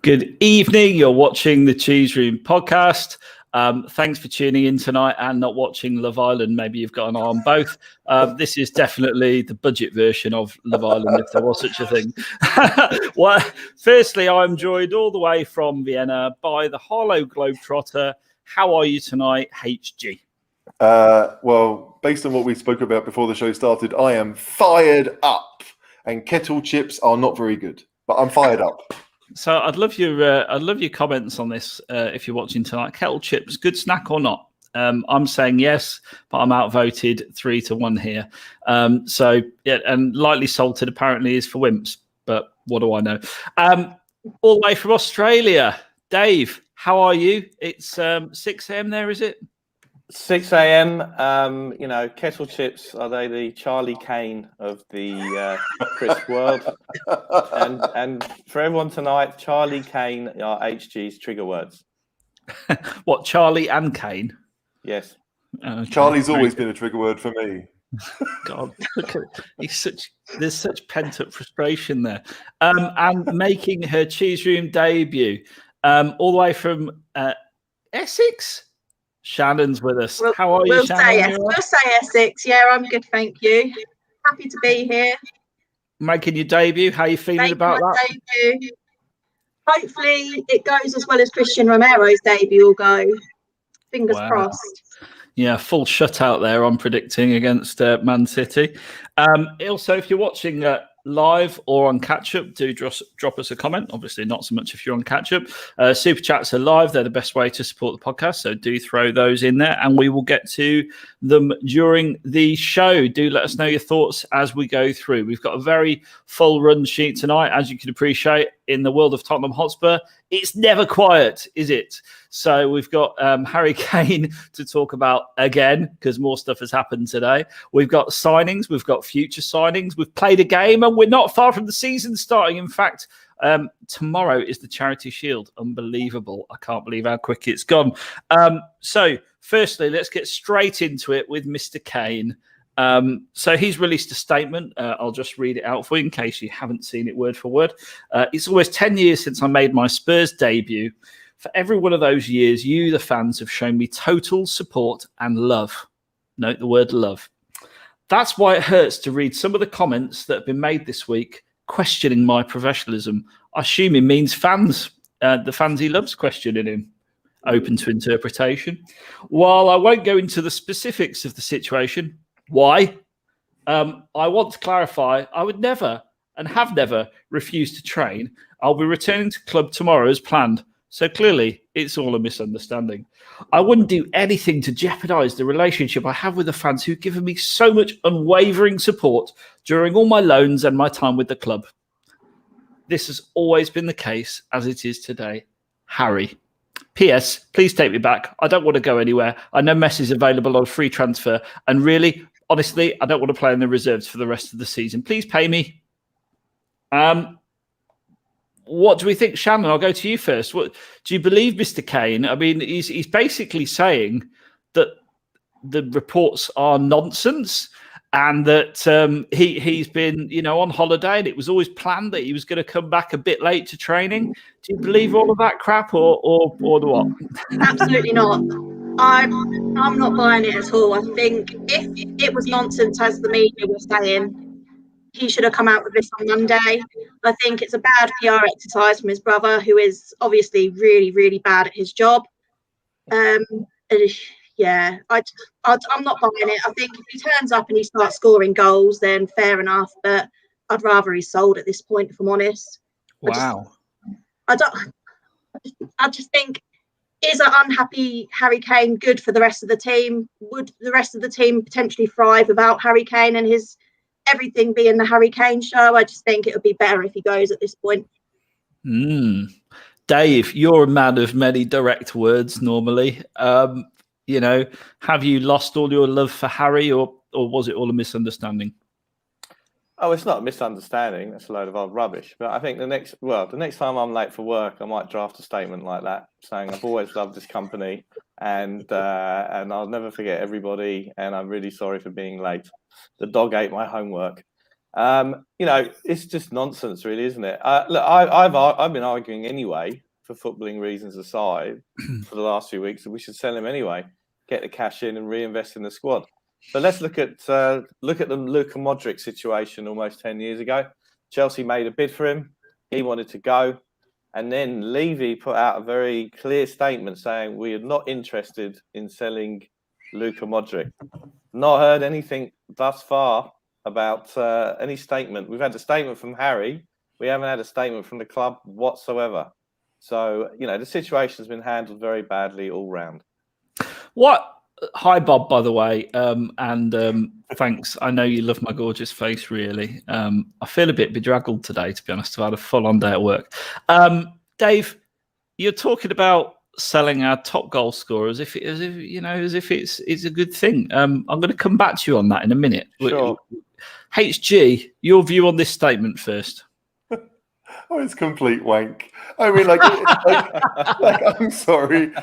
Good evening. You're watching the Cheese Room podcast. Thanks for tuning in tonight and not watching Love Island. Maybe you've got an eye on both. This is definitely the budget version of Love Island, if there was such a thing. Well, firstly, I'm joined all the way from Vienna by the Harlow Globetrotter. How are you tonight, HG? Well, based on what we spoke about before the show started, I am fired up. And kettle chips are not very good, but I'm fired up. So I'd love your comments on this if you're watching tonight. Kettle chips, good snack or not? I'm saying yes, but I'm outvoted 3-1 here. So yeah, and lightly salted apparently is for wimps, but what do I know? All the way from Australia, Dave, how are you? It's 6 a.m. there, is it? 6 a.m. Kettle chips, are they the Charlie Kane of the crisp world? And for everyone tonight, Charlie Kane are HG's trigger words. What, Charlie and Kane? Yes. Okay. Charlie's always been a trigger word for me. God, look at there's such pent-up frustration there. And making her Cheese Room debut, all the way from Essex. Shannon's with us. How are you, Shannon? We'll say Essex. Yeah, I'm good, thank you. Happy to be here. Making your debut. How are you feeling about that? Debut. Hopefully it goes as well as Christian Romero's debut will go. Fingers crossed. Yeah, full shutout there, I'm predicting, against Man City. Also, if you're watching live or on catch-up, do drop us a comment. Obviously, not so much if you're on catch-up. Super chats are live. They're the best way to support the podcast, so do throw those in there, and we will get to them during the show. Do let us know your thoughts as we go through. We've got a very full run sheet tonight, as you can appreciate. In the world of Tottenham Hotspur, it's never quiet, is it? So we've got Harry Kane to talk about again, because more stuff has happened today. We've got signings. We've got future signings. We've played a game, and we're not far from the season starting. In fact, tomorrow is the Charity Shield. Unbelievable. I can't believe how quick it's gone. So firstly, let's get straight into it with Mr. Kane. So he's released a statement. I'll just read it out for you in case you haven't seen it word for word. It's almost 10 years since I made my Spurs debut. For every one of those years, you, the fans, have shown me total support and love. Note the word love. That's why it hurts to read some of the comments that have been made this week questioning my professionalism. I assume he means fans, the fans he loves questioning him. Open to interpretation. While I won't go into the specifics of the situation, why? I want to clarify, I would never and have never refused to train. I'll be returning to club tomorrow as planned. So clearly, it's all a misunderstanding. I wouldn't do anything to jeopardize the relationship I have with the fans who've given me so much unwavering support during all my loans and my time with the club. This has always been the case, as it is today. Harry. P.S. Please take me back. I don't want to go anywhere. I know Messi is available on free transfer. And really, honestly, I don't want to play in the reserves for the rest of the season. Please pay me. What do we think, Shannon? I'll go to you first. What do you believe, Mr. Kane? I mean, he's basically saying that the reports are nonsense and that he's been, on holiday, and it was always planned that he was going to come back a bit late to training. Do you believe all of that crap, or what? Absolutely not. I'm not buying it at all. I think if it was nonsense, as the media was saying, he should have come out with this on Monday. I think it's a bad PR exercise from his brother, who is obviously really, really bad at his job. Yeah, I'm not buying it. I think if he turns up and he starts scoring goals, then fair enough. But I'd rather he's sold at this point, if I'm honest. Wow. I just think, is an unhappy Harry Kane good for the rest of the team? Would the rest of the team potentially thrive without Harry Kane and his everything being the Harry Kane show? I just think it would be better if he goes at this point. Dave, you're a man of many direct words normally. Have you lost all your love for Harry, or was it all a misunderstanding? Oh, it's not a misunderstanding. That's a load of old rubbish. But I think the next time I'm late for work, I might draft a statement like that, saying I've always loved this company, and I'll never forget everybody, and I'm really sorry for being late. The dog ate my homework. It's just nonsense, really, isn't it? Look, I've been arguing anyway, for footballing reasons aside, for the last few weeks, that we should sell him anyway, get the cash in and reinvest in the squad. But let's look at the Luka Modric situation almost 10 years ago. Chelsea made a bid for him. He wanted to go. And then Levy put out a very clear statement saying we are not interested in selling Luka Modric. Not heard anything thus far about any statement. We've had a statement from Harry. We haven't had a statement from the club whatsoever. So, the situation's been handled very badly all round. Hi, Bob, by the way. And thanks. I know you love my gorgeous face, really. I feel a bit bedraggled today, to be honest. I've had a full-on day at work. Dave, you're talking about selling our top goal scorer as if it's a good thing. I'm going to come back to you on that in a minute. Sure. HG, your view on this statement first. Oh, it's complete wank. I mean, like I'm sorry.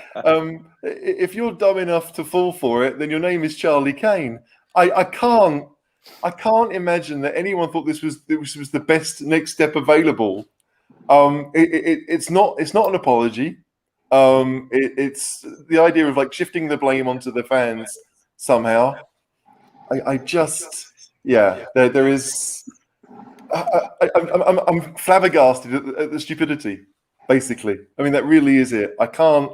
If you're dumb enough to fall for it, then your name is Charlie Kane. I can't imagine that anyone thought this was the best next step available. It's not an apology. It's the idea of like shifting the blame onto the fans somehow. There is. I'm flabbergasted at the stupidity. Basically, I mean that really is it. I can't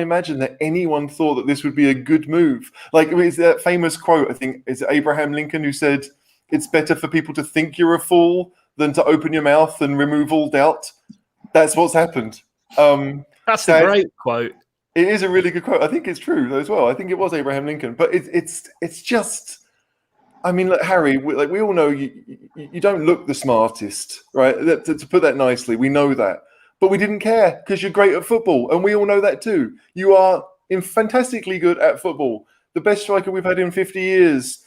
imagine that anyone thought that this would be a good move. Like, it's that famous quote. I think it's Abraham Lincoln who said, "It's better for people to think you're a fool than to open your mouth and remove all doubt." That's what's happened. That's a great quote. It is a really good quote. I think it's true as well. I think it was Abraham Lincoln. But it's just. I mean, look, Harry, we all know you don't look the smartest, right? To put that nicely, we know that. But we didn't care because you're great at football, and we all know that too. You are fantastically good at football, the best striker we've had in 50 years.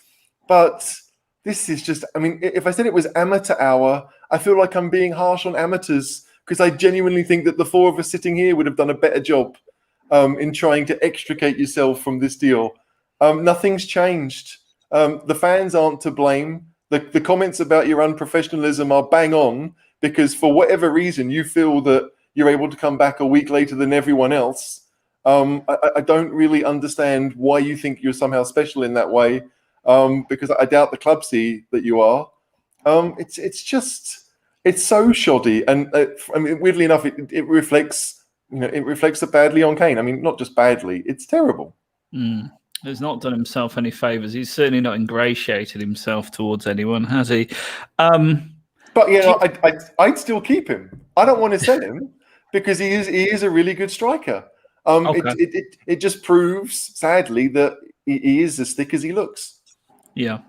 But this is just, I mean, if I said it was amateur hour, I feel like I'm being harsh on amateurs because I genuinely think that the four of us sitting here would have done a better job in trying to extricate yourself from this deal. Nothing's changed. The fans aren't to blame. The comments about your unprofessionalism are bang on because for whatever reason you feel that you're able to come back a week later than everyone else. I don't really understand why you think you're somehow special in that way because I doubt the club see that you are. It's so shoddy. And I mean, weirdly enough, it reflects it badly on Kane. I mean, not just badly, it's terrible. He's not done himself any favours. He's certainly not ingratiated himself towards anyone, has he? But I'd still keep him. I don't want to sell him because he is a really good striker. Okay. It just proves, sadly, that he is as thick as he looks. Yeah.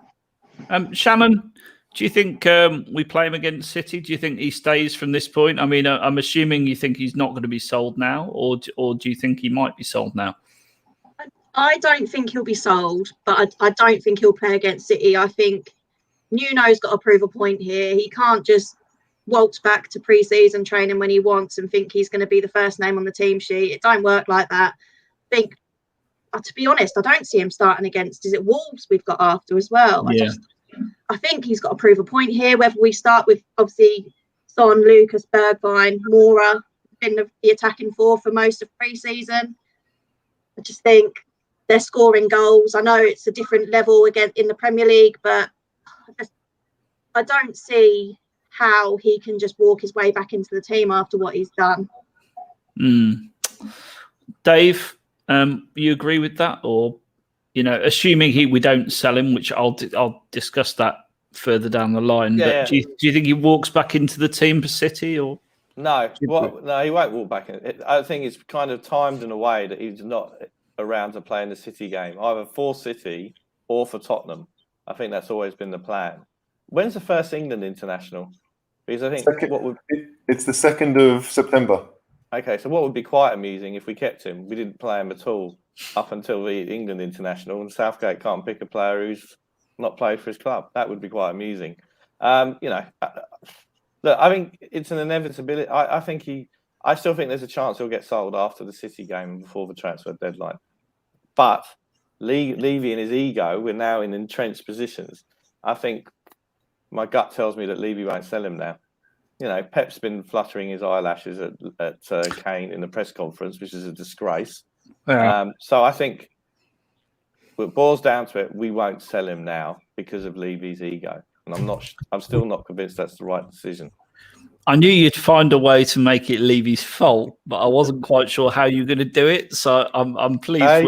Shannon, do you think we play him against City? Do you think he stays from this point? I mean, I'm assuming you think he's not going to be sold now, or do you think he might be sold now? I don't think he'll be sold, but I don't think he'll play against City. I think Nuno's got to prove a point here. He can't just waltz back to pre-season training when he wants and think he's going to be the first name on the team sheet. It don't work like that. I think, to be honest, I don't see him starting against, is it Wolves we've got after as well? Yeah. I think he's got to prove a point here, whether we start with, obviously, Son, Lucas, Bergwijn, Mora, been the attacking four for most of pre-season. I just think they're scoring goals. I know it's a different level again in the Premier League, but I don't see how he can just walk his way back into the team after what he's done. Dave, you agree with that? Or, assuming we don't sell him, which I'll discuss that further down the line. Yeah, but do you think he walks back into the team for City? Or no, he won't walk back in. I think it's kind of timed in a way that he's not around to play in the City game, either for City or for Tottenham. I think that's always been the plan. When's the first England international? Because I think it's the 2nd of September. Okay, so what would be quite amusing if we kept him? We didn't play him at all up until the England international, and Southgate can't pick a player who's not played for his club. That would be quite amusing. Look, I think it's an inevitability. I still think there's a chance he'll get sold after the City game before the transfer deadline. But Levy and his ego, we're now in entrenched positions. I think my gut tells me that Levy won't sell him now. You know, Pep's been fluttering his eyelashes at Kane in the press conference, which is a disgrace. Yeah. So I think it boils down to it. We won't sell him now because of Levy's ego, and I'm still not convinced that's the right decision. I knew you'd find a way to make it Levy's fault, but I wasn't quite sure how you're going to do it. So I'm pleased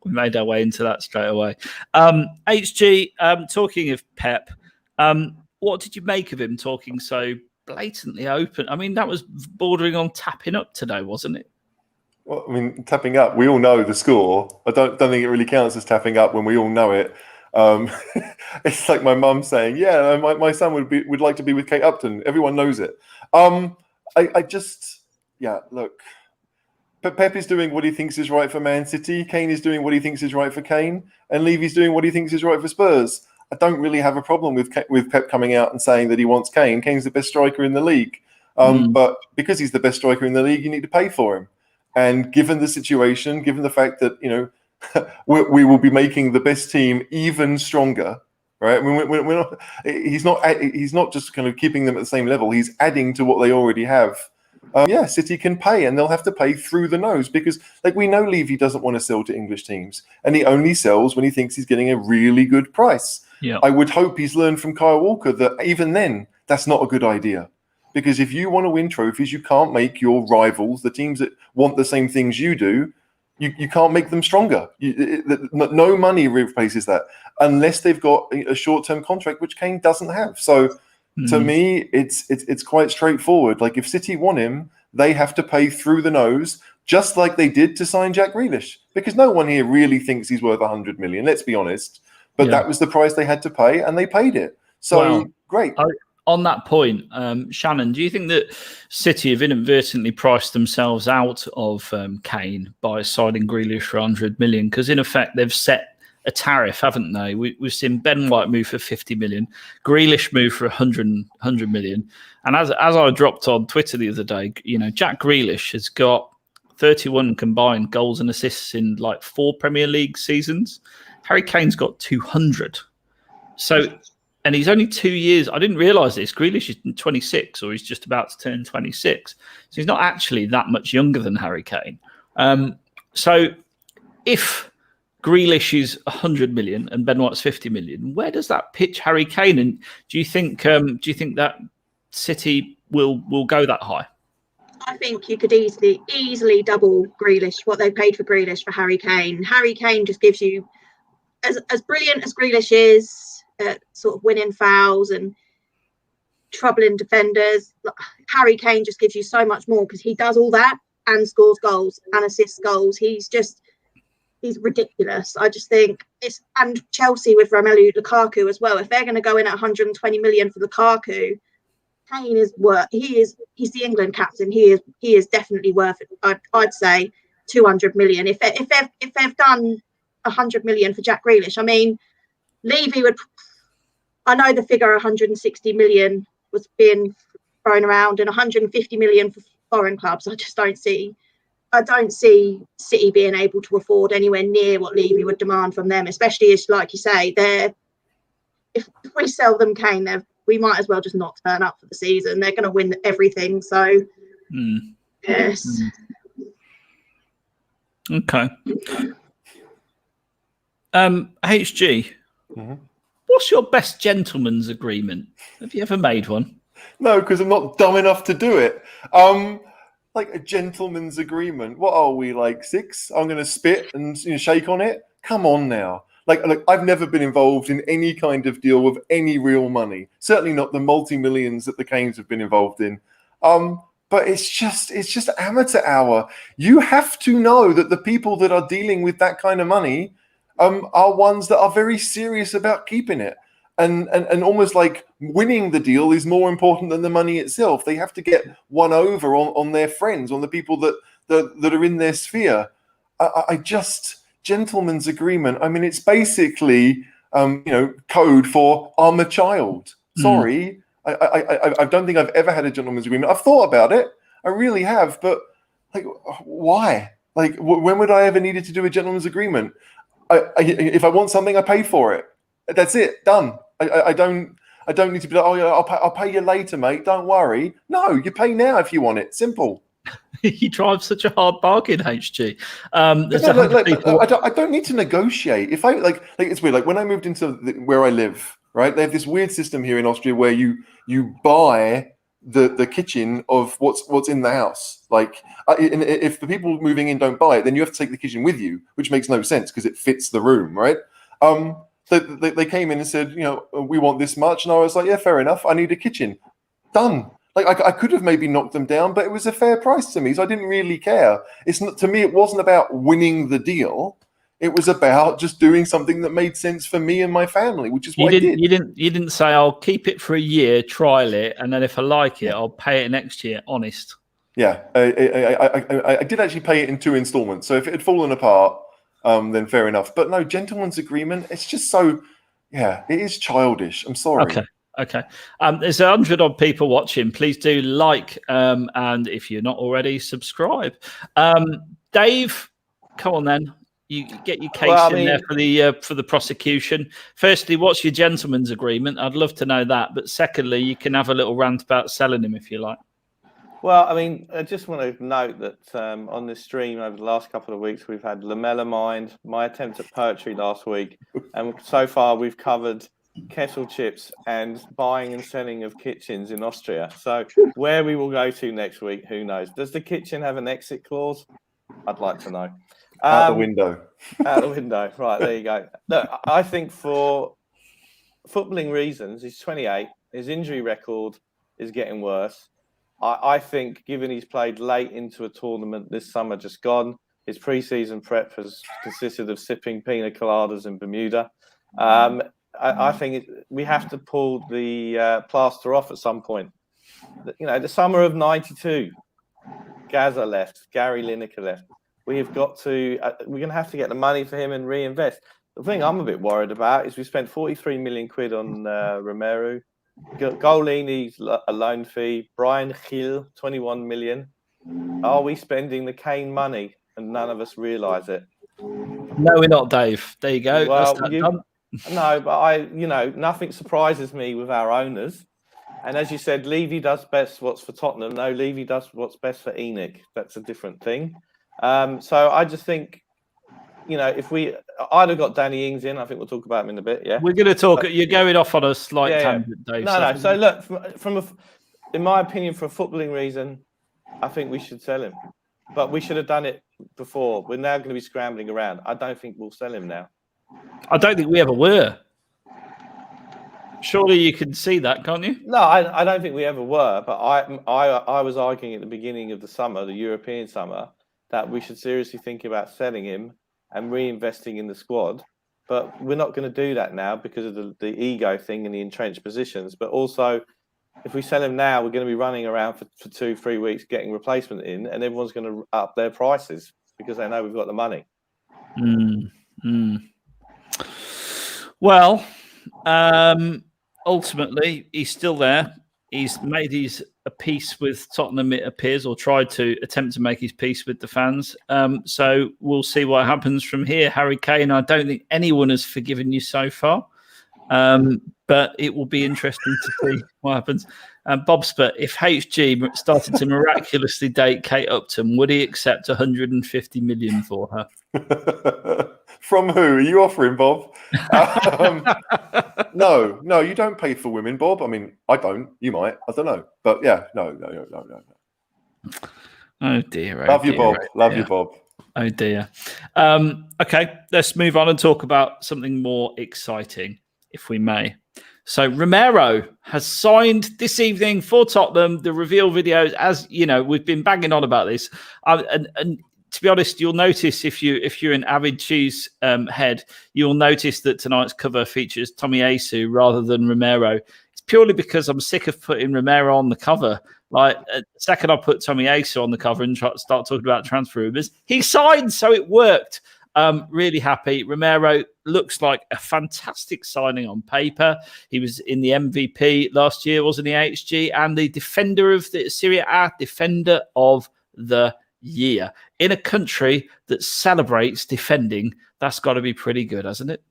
we made our way into that straight away. HG, talking of Pep, what did you make of him talking so blatantly open? I mean, that was bordering on tapping up today, wasn't it? Well, I mean, tapping up, we all know the score. I don't think it really counts as tapping up when we all know it. It's like my mum saying, "Yeah, my son would like to be with Kate Upton." Everyone knows it. Look, Pep is doing what he thinks is right for Man City. Kane is doing what he thinks is right for Kane, and Levy's doing what he thinks is right for Spurs. I don't really have a problem with Pep coming out and saying that he wants Kane. Kane's the best striker in the league, but because he's the best striker in the league, you need to pay for him. And given the situation, given the fact that we will be making the best team even stronger, right? I mean, we're not. He's not just kind of keeping them at the same level. He's adding to what they already have. City can pay, and they'll have to pay through the nose because, we know Levy doesn't want to sell to English teams, and he only sells when he thinks he's getting a really good price. Yeah. I would hope he's learned from Kyle Walker that even then, that's not a good idea. Because if you want to win trophies, you can't make your rivals, the teams that want the same things you do, you can't make them stronger. No money replaces that unless they've got a short-term contract, which Kane doesn't have. So to me, it's quite straightforward. Like if City want him, they have to pay through the nose, just like they did to sign Jack Grealish. Because no one here really thinks he's worth 100 million. Let's be honest. But that was the price they had to pay, and they paid it. So great. On that point, Shannon, do you think that City have inadvertently priced themselves out of Kane by signing Grealish for 100 million? Because in effect, they've set a tariff, haven't they? We've seen Ben White move for 50 million, Grealish move for 100 million. And as I dropped on Twitter the other day, Jack Grealish has got 31 combined goals and assists in 4 Premier League seasons. Harry Kane's got 200. And he's only 2 years. I didn't realise this. Grealish is 26, or he's just about to turn 26. So he's not actually that much younger than Harry Kane. So if Grealish is 100 million and Ben White's 50 million, where does that pitch Harry Kane? And do you think that City will go that high? I think you could easily double Grealish, what they paid for Grealish for Harry Kane. Harry Kane just gives you, as brilliant as Grealish is, at sort of winning fouls and troubling defenders, Harry Kane just gives you so much more because he does all that and scores goals and assists goals. He's ridiculous. I just think and Chelsea with Romelu Lukaku as well. If they're going to go in at 120 million for Lukaku, Kane is he's the England captain. He is definitely worth it. I'd say 200 million. If they've done 100 million for Jack Grealish, I mean, Levy would. I know the figure 160 million was being thrown around, and 150 million for foreign clubs. I don't see City being able to afford anywhere near what Levy would demand from them, especially as, like you say, if we sell them Kane, we might as well just not turn up for the season. They're going to win everything. So, yes. Okay. HG. What's your best gentleman's agreement? Have you ever made one? No, because I'm not dumb enough to do it. Like a gentleman's agreement. What are we, 6? I'm going to spit and shake on it? Come on now. Look, I've never been involved in any kind of deal with any real money. Certainly not the multi-millions that the Canes have been involved in. But it's just amateur hour. You have to know that the people that are dealing with that kind of money are ones that are very serious about keeping it. And almost like winning the deal is more important than the money itself. They have to get one over on their friends, on the people that are in their sphere. Gentleman's agreement. I mean, it's basically code for I'm a child. Sorry, I don't think I've ever had a gentleman's agreement. I've thought about it. I really have, but why? When would I ever needed to do a gentleman's agreement? If I want something, I pay for it. That's it. Done. I don't need to be like, oh yeah, I'll pay you later, mate. Don't worry. No, you pay now if you want it. Simple. You drive such a hard bargain, HG. There's No, 100 people. I don't need to negotiate. If I like it's weird. Like when I moved into where I live, right? They have this weird system here in Austria where you buy the kitchen of what's in the house. Like, if the people moving in don't buy it, then you have to take the kitchen with you, which makes no sense because it fits the room, right? So they came in and said, we want this much, and I was like, yeah, fair enough. I need a kitchen. Done. Like I could have maybe knocked them down, but it was a fair price to me, so I didn't really care. It's not, to me, it wasn't about winning the deal. It was about just doing something that made sense for me and my family, which is what I did. You didn't say I'll keep it for a year, trial it, and then if I like it, I'll pay it next year. Honest. Yeah, I did actually pay it in 2 installments. So if it had fallen apart, then fair enough. But no, gentleman's agreement. It's just so, it is childish. I'm sorry. Okay. There's 100 odd people watching. Please do like, and if you're not already, subscribe. Dave, come on then. You get your case there for the prosecution. Firstly, what's your gentleman's agreement? I'd love to know that. But secondly, you can have a little rant about selling him if you like. Well, I mean, I just want to note that on this stream over the last couple of weeks, we've had Lamella Mind, my attempt at poetry last week, and so far we've covered kettle chips and buying and selling of kitchens in Austria. So where we will go to next week, who knows? Does the kitchen have an exit clause? I'd like to know. Out the window. Out the window. Right, there you go. Look, I think for footballing reasons, he's 28. His injury record is getting worse. I think, given he's played late into a tournament this summer just gone, his pre-season prep has consisted of sipping pina coladas in Bermuda. I think we have to pull the plaster off at some point. The summer of '92, Gaza left, Gary Lineker left. We have got to. We're going to have to get the money for him and reinvest. The thing I'm a bit worried about is we spent 43 million quid on Romero. Golini's a loan fee. Brian Hill, 21 million. Are we spending the Kane money and none of us realise it? No, we're not, Dave. There you go. Well, done. No, but nothing surprises me with our owners. And as you said, Levy does best what's for Tottenham. No, Levy does what's best for Enoch. That's a different thing. So I just think, if I'd have got Danny Ings in, I think we'll talk about him in a bit. Yeah, we're going to talk. You're going off on a slight tangent, Dave. No. So look, in my opinion, for a footballing reason, I think we should sell him. But we should have done it before. We're now going to be scrambling around. I don't think we'll sell him now. I don't think we ever were. Surely you can see that, can't you? No, I don't think we ever were. But I was arguing at the beginning of the summer, the European summer, that we should seriously think about selling him and reinvesting in the squad. But we're not going to do that now because of the ego thing and the entrenched positions. But also, if we sell him now, we're going to be running around for 2-3 weeks getting replacement in, and everyone's going to up their prices because they know we've got the money. Well, ultimately, he's still there. He's made his peace with Tottenham, it appears, or tried to attempt to make his peace with the fans. So we'll see what happens from here. Harry Kane, I don't think anyone has forgiven you so far. But it will be interesting to see what happens. Bob Spurt, if HG started to miraculously date Kate Upton, would he accept 150 million for her? From who are you offering, Bob? No, you don't pay for women, Bob. I mean, I don't. You might. I don't know. But yeah, no. Oh dear. Love you, Bob. Love you, Bob. Oh dear. Okay, let's move on and talk about something more exciting, if we may. So Romero has signed this evening for Tottenham. The reveal videos, as you know, we've been banging on about this, and to be honest, you'll notice if you're an avid cheese head, you'll notice that tonight's cover features Tomiyasu rather than Romero. It's purely because I'm sick of putting Romero on the cover. Like, the second I put Tomiyasu on the cover and start talking about transfer rumors, he signed, so it worked. Really happy. Romero looks like a fantastic signing on paper. He was in the MVP last year, wasn't he, HG? And the defender of the Serie A, defender of the year. In a country that celebrates defending, that's got to be pretty good, hasn't it?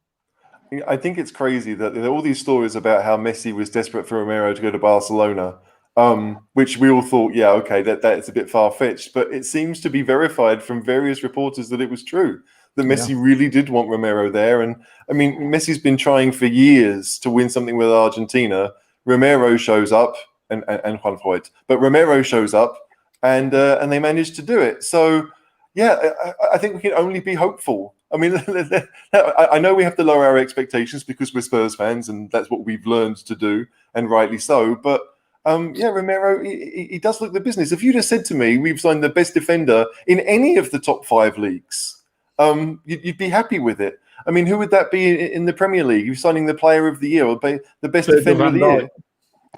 I think it's crazy that there are all these stories about how Messi was desperate for Romero to go to Barcelona, which we all thought, yeah, okay, that's a bit far-fetched. But it seems to be verified from various reporters that it was true, that Messi really did want Romero there. And I mean, Messi's been trying for years to win something with Argentina. Romero shows up, and Juan Foyt, but Romero shows up, and they managed to do it. So, yeah, I think we can only be hopeful. I mean, I know we have to lower our expectations because we're Spurs fans, and that's what we've learned to do, and rightly so. But yeah, Romero, he does look the business. If you'd have said to me, we've signed the best defender in any of the top 5 leagues, you'd be happy with it. I mean, who would that be in the Premier League? You're signing the Player of the Year or the best defender of the year?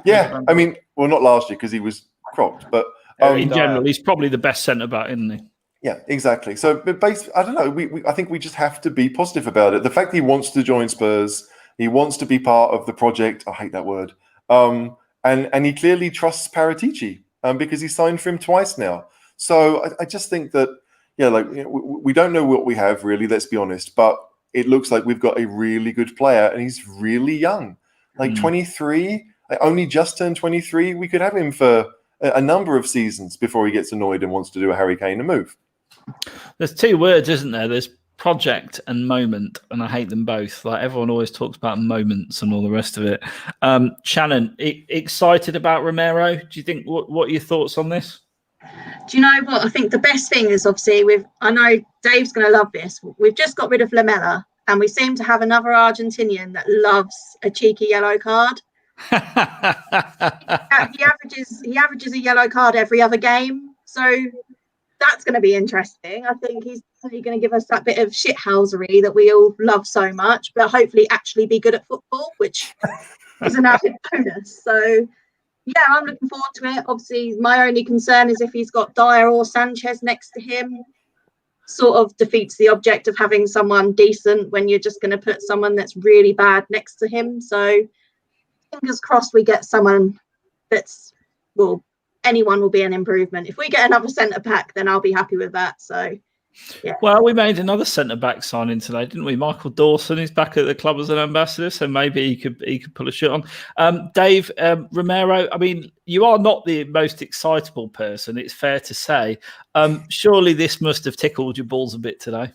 Yeah, I mean, well, not last year because he was cropped, but in general, he's probably the best centre back, isn't he? Yeah, exactly. So, but I don't know. I think we just have to be positive about it. The fact that he wants to join Spurs, he wants to be part of the project. I hate that word. And he clearly trusts Paratici because he signed for him twice now. So I just think that, yeah, like we don't know what we have really. Let's be honest, but it looks like we've got a really good player, and he's really young, like 23. Only just turned 23. We could have him for a number of seasons before he gets annoyed and wants to do a Harry Kane move. There's 2 words, isn't there? There's project and moment, and I hate them both. Like everyone always talks about moments and all the rest of it. Shannon, excited about Romero? Do you think what are your thoughts on this? Do you know what? I think the best thing is obviously I know Dave's going to love this. We've just got rid of Lamela, and we seem to have another Argentinian that loves a cheeky yellow card. He averages a yellow card every other game, so that's going to be interesting. I think he's going to give us that bit of shithousery that we all love so much, but hopefully actually be good at football, which is an added bonus. So, yeah, I'm looking forward to it. Obviously, my only concern is if he's got Dyer or Sanchez next to him, sort of defeats the object of having someone decent when you're just going to put someone that's really bad next to him. So, fingers crossed we get someone that's, well, anyone will be an improvement. If we get another centre back, then I'll be happy with that. So, yeah. Well, we made another centre back signing today, didn't we? Michael Dawson is back at the club as an ambassador, so maybe he could pull a shit on. Dave, Romero. I mean, you are not the most excitable person. It's fair to say. Surely this must have tickled your balls a bit today.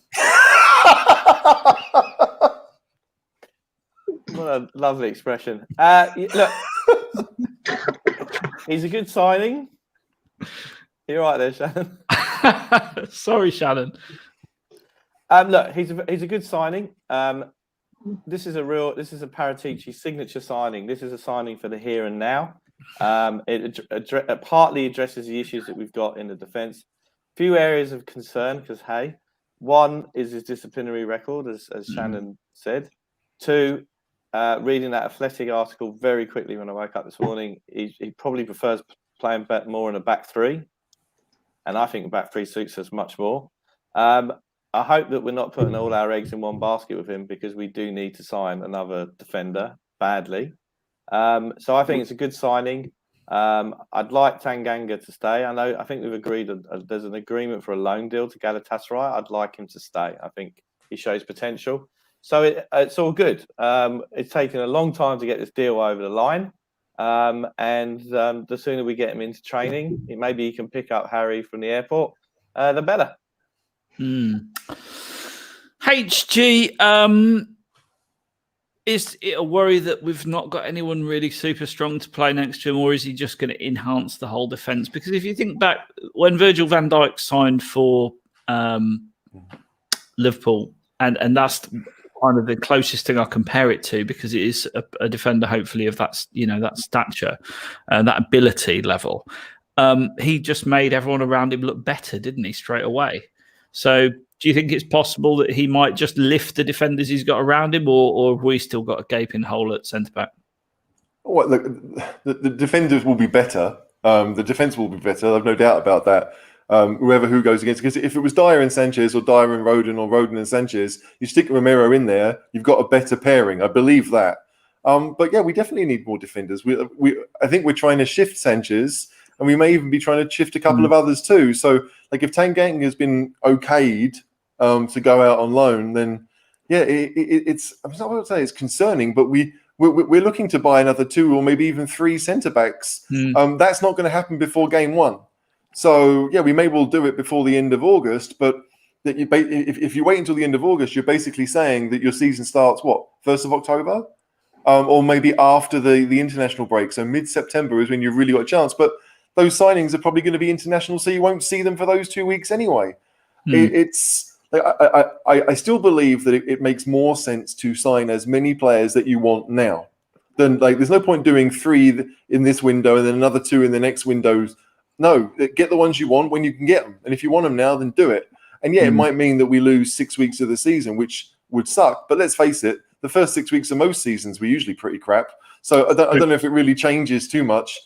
What a lovely expression. Look, he's a good signing. You're right there, Shannon. Sorry, Shannon. Look, he's a good signing. This is a Paratici signature signing. This is a signing for the here and now. It partly addresses the issues that we've got in the defence. Few areas of concern because, hey, one is his disciplinary record, as Shannon said. 2, reading that Athletic article very quickly when I woke up this morning, he probably prefers playing more in a back 3. And I think a back 3 suits us much more. I hope that we're not putting all our eggs in one basket with him because we do need to sign another defender badly. So I think it's a good signing. I'd like Tanganga to stay. I think we've agreed there's an agreement for a loan deal to Galatasaray. I'd like him to stay. I think he shows potential. So it's all good. It's taken a long time to get this deal over the line. And the sooner we get him into training, maybe he can pick up Harry from the airport, the better. HG, is it a worry that we've not got anyone really super strong to play next to him, or is he just going to enhance the whole defence? Because if you think back, when Virgil van Dijk signed for Liverpool, and that's kind of the closest thing I compare it to, because it is a defender, hopefully, of that, that stature, that ability level. He just made everyone around him look better, didn't he, straight away? So do you think it's possible that he might just lift the defenders he's got around him, or have we still got a gaping hole at centre-back? Well, look, the defenders will be better. The defence will be better. I've no doubt about that. Who goes against, because if it was Dyer and Sanchez or Dyer and Rodon or Rodon and Sanchez, you stick Romero in there, you've got a better pairing. I believe that. But yeah, we definitely need more defenders. I think we're trying to shift Sanchez, and we may even be trying to shift a couple of others too. So, like if Tanganga has been okayed to go out on loan, then yeah, it's. I'm not going to say it's concerning, but we're looking to buy another 2 or maybe even 3 centre backs. That's not going to happen before game 1. So yeah, we may well do it before the end of August, but that if you wait until the end of August, you're basically saying that your season starts what, 1st of October, or maybe after the international break. So mid-September is when you've really got a chance. But those signings are probably going to be international, so you won't see them for those 2 weeks anyway. It's. I still believe that it makes more sense to sign as many players that you want now. Then there's no point doing 3 in this window and then another 2 in the next window. No, get the ones you want when you can get them. And if you want them now, then do it. And yeah, it might mean that we lose 6 weeks of the season, which would suck. But let's face it, the first 6 weeks of most seasons were usually pretty crap. So I don't know if it really changes too much.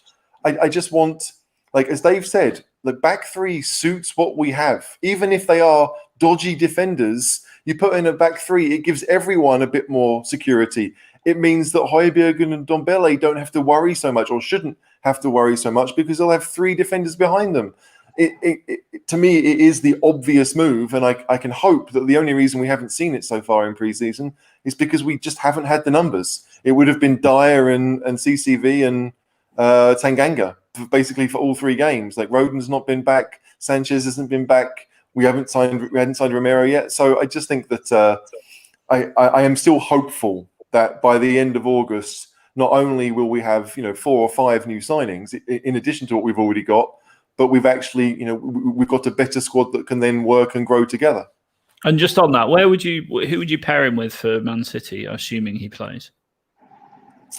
I just want, as Dave said, the back 3 suits what we have. Even if they are dodgy defenders, you put in a back 3, it gives everyone a bit more security. It means that Højbjerg and Ndombele don't have to worry so much, or shouldn't have to worry so much, because they'll have 3 defenders behind them. To me, it is the obvious move, and I can hope that the only reason we haven't seen it so far in pre-season is because we just haven't had the numbers. It would have been Dyer and CCV and Tanganga, basically for all 3 games. Rodon's not been back, Sanchez hasn't been back. We hadn't signed Romero yet. So I just think that I am still hopeful that by the end of August, not only will we have 4 or 5 new signings in addition to what we've already got, but we've actually we've got a better squad that can then work and grow together. And just on that, who would you pair him with for Man City, assuming he plays?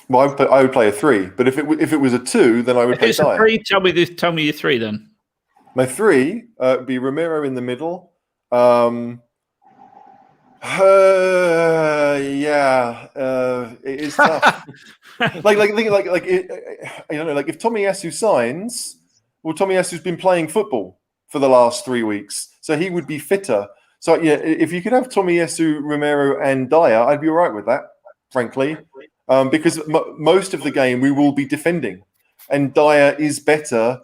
Well, I would play a 3, but if it was a 2, then I would play Dyer. 3, tell me your 3 then. My 3 would be Romero in the middle. It is tough. If Tomiyasu signs, well, Tomiyasu's been playing football for the last 3 weeks, so he would be fitter. So yeah, if you could have Tomiyasu, Romero, and Dyer, I'd be all right with that, frankly, because most of the game we will be defending, and Dyer is better.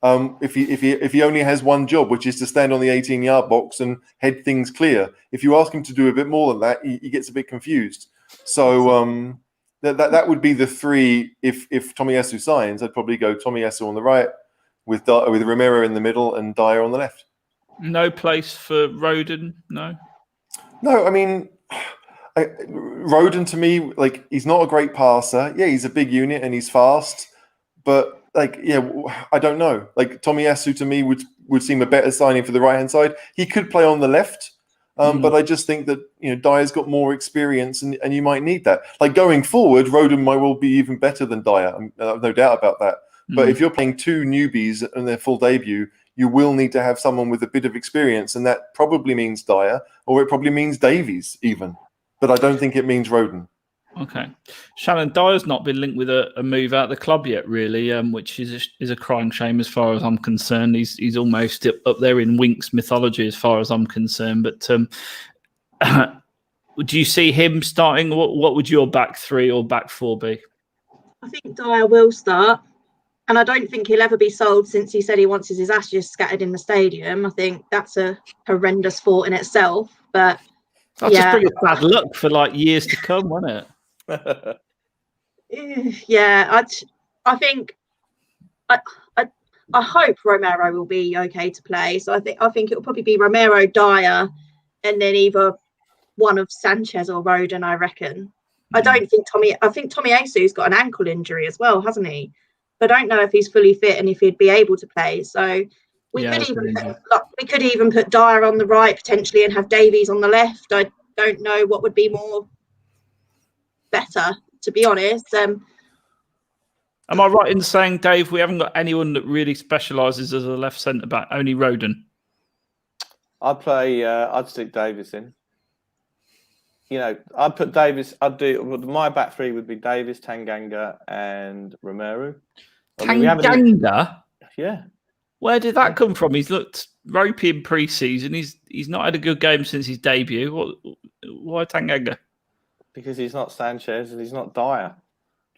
If he only has one job, which is to stand on the 18-yard box and head things clear. If you ask him to do a bit more than that, he gets a bit confused. So that would be the 3. If Tomiyasu signs, I'd probably go Tomiyasu on the right, with Romero in the middle and Dyer on the left. No place for Rodon, no? No, I mean, Rodon to me, he's not a great passer. Yeah, he's a big unit and he's fast, but I don't know. Tomiyasu to me would seem a better signing for the right hand side. He could play on the left, but I just think that Dyer's got more experience, and you might need that. Going forward, Rodon might well be even better than Dyer. I have no doubt about that. But if you're playing 2 newbies in their full debut, you will need to have someone with a bit of experience, and that probably means Dyer, or it probably means Davies even. But I don't think it means Rodon. Okay. Shannon, Dyer's not been linked with a move out of the club yet, really, which is a crying shame as far as I'm concerned. He's almost up there in Wink's mythology as far as I'm concerned. But do you see him starting? What would your back 3 or back 4 be? I think Dyer will start. And I don't think he'll ever be sold, since he said he wants his ashes scattered in the stadium. I think that's a horrendous thought in itself. But That'll just bring us bad luck for years to come, won't it? Yeah, I think I hope Romero will be okay to play. So I think it'll probably be Romero, Dyer, and then either one of Sanchez or Rodon, I reckon. I think Tomiyasu's got an ankle injury as well, hasn't he? But I don't know if he's fully fit and if he'd be able to play. So we could even put Dyer on the right potentially and have Davies on the left. I don't know what would be more better, to be honest. Am I right in saying, Dave, we haven't got anyone that really specialises as a left centre back? Only Rodon. I'd stick Davies in. I'd put Davies. My back 3 would be Davies, Tanganga, and Romero. Tanganga? Yeah. Where did that come from? He's looked ropey in pre-season. He's not had a good game since his debut. Why Tanganga? Because he's not Sanchez and he's not Dyer.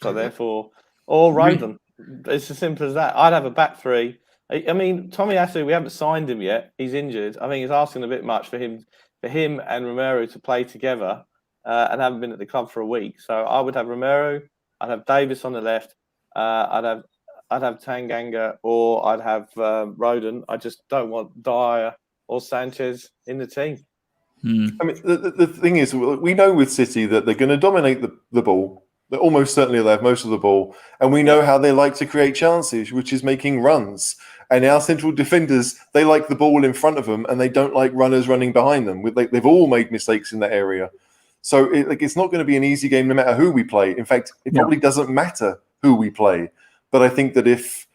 So therefore, or Rodon. It's as simple as that. I'd have a back 3. I mean, Tomiyasu, we haven't signed him yet. He's injured. I think it's asking a bit much for him for him and Romero to play together and haven't been at the club for a week. So I would have Romero, I'd have Davis on the left, I'd have Tanganga, or I'd have Rodon. I just don't want Dyer or Sanchez in the team. I mean, the thing is, we know with City that they're going to dominate the ball. They almost certainly will have most of the ball. And we know how they like to create chances, which is making runs. And our central defenders, they like the ball in front of them, and they don't like runners running behind them. They've all made mistakes in that area. So it's not going to be an easy game no matter who we play. In fact, it probably doesn't matter who we play. But I think that if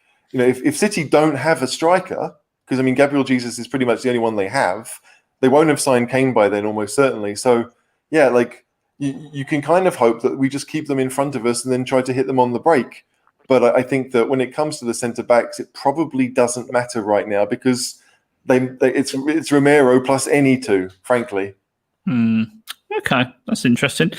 City don't have a striker, because, I mean, Gabriel Jesus is pretty much the only one they have, they won't have signed Kane by then, almost certainly. So, yeah, like you can kind of hope that we just keep them in front of us and then try to hit them on the break. But I think that when it comes to the centre backs, it probably doesn't matter right now because it's Romero plus any two, frankly. Okay, that's interesting.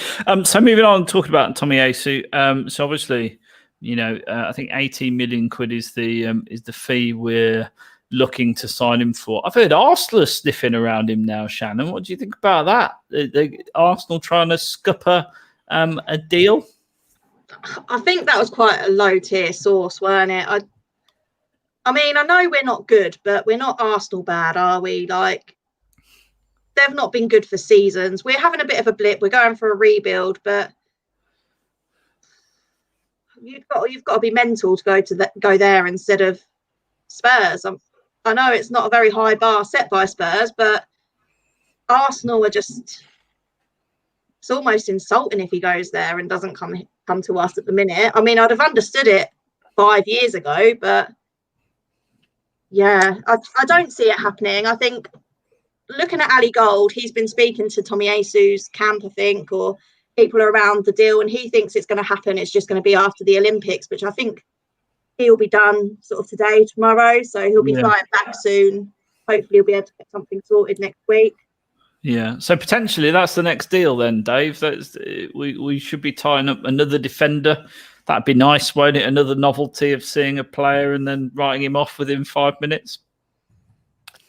So moving on, talking about Tomiyasu. So obviously, I think 18 million quid is the fee we're looking to sign him for. I've heard Arsenal are sniffing around him now, Shannon. What do you think about that? The Arsenal trying to scupper a deal? I think that was quite a low tier source, weren't it? I mean, I know we're not good, but we're not Arsenal bad, are we? Like, they've not been good for seasons. We're having a bit of a blip. We're going for a rebuild, but you've got to be mental to go there instead of Spurs. I know it's not a very high bar set by Spurs, but Arsenal are just... It's almost insulting if he goes there and doesn't come to us at the minute. I mean, I'd have understood it 5 years ago, but yeah, I don't see it happening. I think looking at Ali Gold, he's been speaking to Tomiyasu's camp, I think, or people around the deal, and he thinks it's going to happen. It's just going to be after the Olympics, which I think he'll be done sort of today, tomorrow. So he'll be flying back soon. Hopefully he'll be able to get something sorted next week. Yeah. So potentially that's the next deal then, Dave. We should be tying up another defender. That'd be nice, won't it? Another novelty of seeing a player and then writing him off within 5 minutes.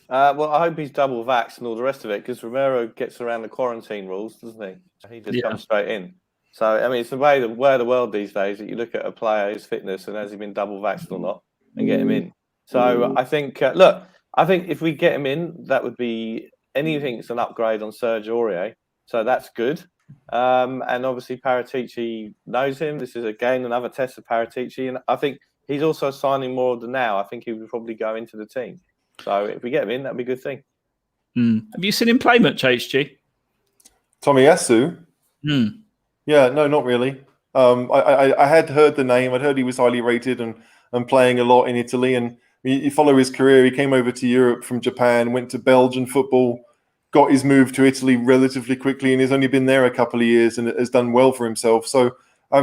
Well, I hope he's double vaxxed and all the rest of it, because Romero gets around the quarantine rules, doesn't he? He just comes straight in. So, I mean, it's the way the world these days that you look at a player, his fitness, and has he been double vaxxed or not, and get him in. So, I think, I think if we get him in, that would be anything's an upgrade on Serge Aurier. So that's good. And obviously, Paratici knows him. This is, again, another test of Paratici. And I think he's also signing more than now. I think he would probably go into the team. So if we get him in, that'd be a good thing. Have you seen him play much, HG? Tomiyasu? Yeah, no, not really. I had heard the name. I'd heard he was highly rated and playing a lot in Italy. And you follow his career. He came over to Europe from Japan, went to Belgian football, got his move to Italy relatively quickly, and he's only been there a couple of years and has done well for himself. So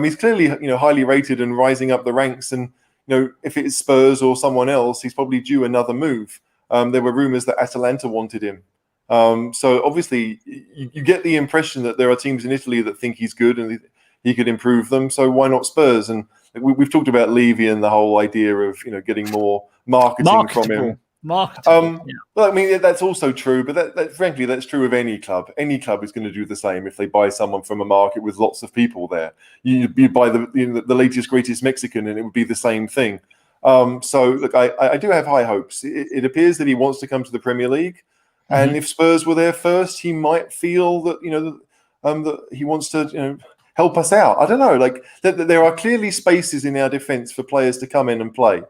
he's clearly highly rated and rising up the ranks. And if it's Spurs or someone else, he's probably due another move. There were rumours that Atalanta wanted him. So obviously, you get the impression that there are teams in Italy that think he's good and he could improve them. So why not Spurs? And we've talked about Levy and the whole idea of getting more marketing from him. Well, I mean, that's also true, but that frankly, that's true of any club. Any club is going to do the same if they buy someone from a market with lots of people there. You buy the latest, greatest Mexican, and it would be the same thing. So look, I do have high hopes. It appears that he wants to come to the Premier League, and if Spurs were there first, he might feel that that he wants to help us out. I don't know. Like there are clearly spaces in our defence for players to come in and play.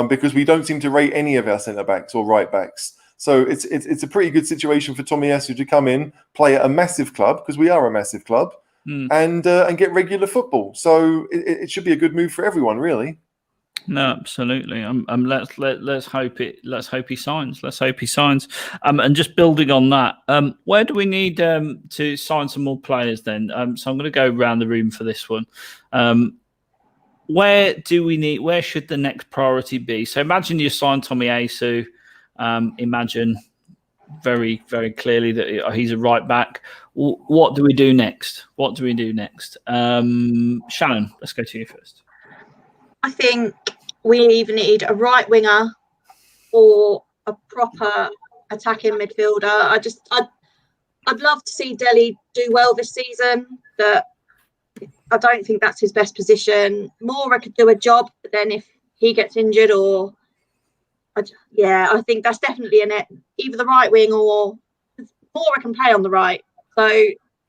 Because we don't seem to rate any of our centre-backs or right-backs. So it's a pretty good situation for Tomiyasu to come in, play at a massive club, because we are a massive club, and get regular football. So it should be a good move for everyone, really. No, absolutely. Let's hope he signs. Let's hope he signs. And just building on that, where do we need to sign some more players then? So I'm going to go around the room for this one. Where should the next priority be? So imagine you sign Tomiyasu. Imagine very, very clearly that he's a right back. What do we do next? Shannon, let's go to you first. I think we either need a right winger or a proper attacking midfielder. I'd love to see Dele do well this season, but I don't think that's his best position. Moura could do a job, but then if he gets injured I think that's definitely either the right wing or Moura can play on the right. So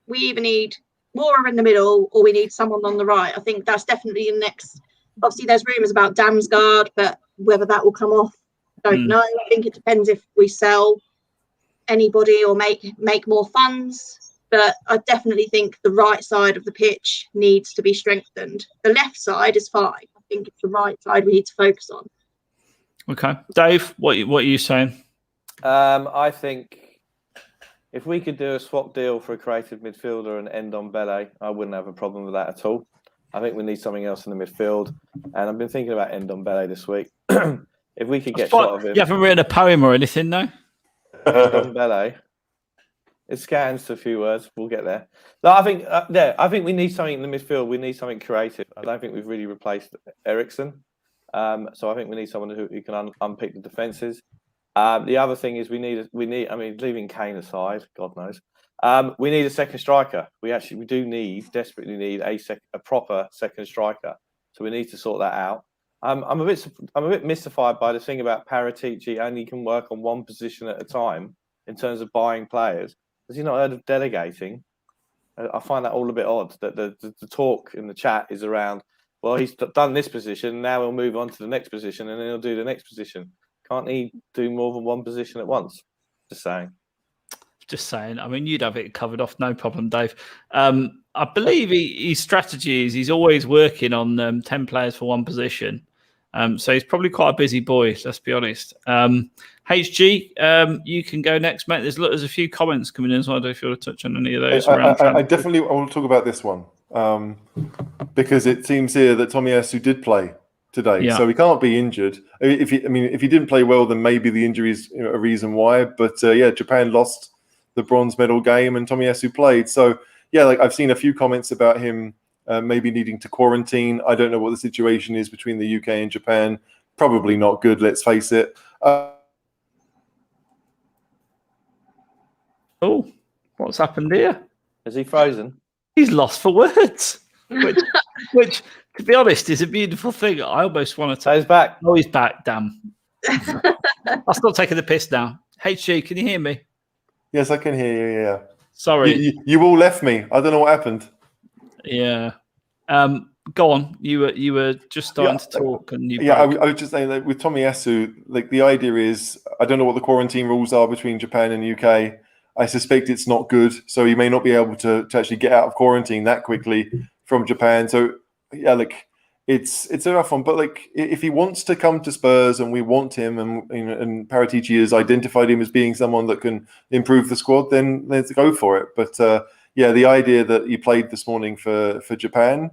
we either need Moura in the middle or we need someone on the right. I think that's definitely the next. Obviously, there's rumours about Damsgaard, but whether that will come off, I don't know. I think it depends if we sell anybody or make more funds. But I definitely think the right side of the pitch needs to be strengthened. The left side is fine. I think it's the right side we need to focus on. Okay. Dave, what are you saying? I think if we could do a swap deal for a creative midfielder and end on Bele, I wouldn't have a problem with that at all. I think we need something else in the midfield. And I've been thinking about end on Bele this week. If we could get shot of him. You haven't written a poem or anything, no? End on Bele. It scans to a few words. We'll get there. No, I think we need something in the midfield. We need something creative. I don't think we've really replaced Eriksen. So I think we need someone who can unpick the defences. The other thing is we need. I mean, leaving Kane aside, God knows, we need a second striker. We desperately need a proper second striker. So we need to sort that out. I'm a bit mystified by the thing about Paratici only can work on one position at a time in terms of buying players. Has he not heard of delegating? I find that all a bit odd. That the talk in the chat is around. Well, he's done this position. Now he'll move on to the next position, and then he'll do the next position. Can't he do more than one position at once? Just saying. Just saying. I mean, you'd have it covered off, no problem, Dave. I believe his strategy is he's always working on 10 players for one position. So he's probably quite a busy boy, let's be honest. HG, you can go next, mate. There's a few comments coming in, so I don't know if you want to touch on any of those. I definitely want to talk about this one because it seems here that Tomiyasu did play today, so he can't be injured. If he didn't play well, then maybe the injury is a reason why. But Japan lost the bronze medal game, and Tomiyasu played. So I've seen a few comments about him maybe needing to quarantine. I don't know what the situation is between the UK and Japan. Probably not good. Let's face it. Oh, what's happened here? Is he frozen? He's lost for words, which, to be honest, is a beautiful thing. I almost want to. So he's back. Oh, he's back. Damn. I'll stop taking the piss now. HG, can you hear me? Yes, I can hear you. Yeah. Sorry, you all left me. I don't know what happened. Yeah. Go on. You were just starting to talk, and you. I was just saying that with Tomiyasu, like the idea is, I don't know what the quarantine rules are between Japan and UK. I suspect it's not good, so he may not be able to actually get out of quarantine that quickly from Japan. So it's a rough one. But if he wants to come to Spurs and we want him, and Paratici has identified him as being someone that can improve the squad, then let's go for it. But the idea that he played this morning for Japan,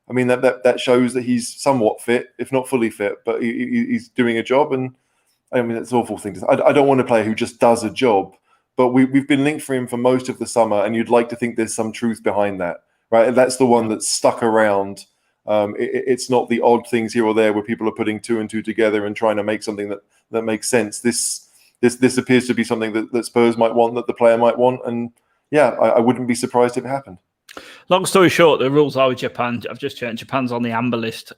I mean that shows that he's somewhat fit, if not fully fit, but he's doing a job. And I mean it's an awful thing to say. I don't want a player who just does a job. But we've been linked for him for most of the summer, and you'd like to think there's some truth behind that, right? And that's the one that's stuck around. It's not the odd things here or there where people are putting two and two together and trying to make something that makes sense. This appears to be something that Spurs might want, that the player might want, and I wouldn't be surprised if it happened. Long story short, the rules are with Japan. I've just checked. Japan's on the amber list,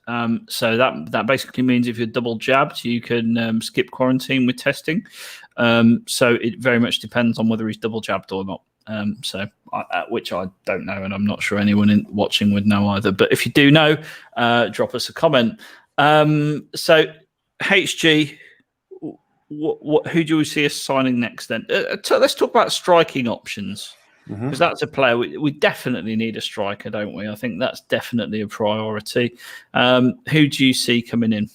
so that basically means if you're double jabbed, you can skip quarantine with testing. So it very much depends on whether he's double jabbed or not. Which I don't know, and I'm not sure anyone watching would know either. But if you do know, drop us a comment. So HG, who do we see us signing next? Then let's talk about striking options. Because that's a player we definitely need a striker, don't we? I think that's definitely a priority. Who do you see coming in?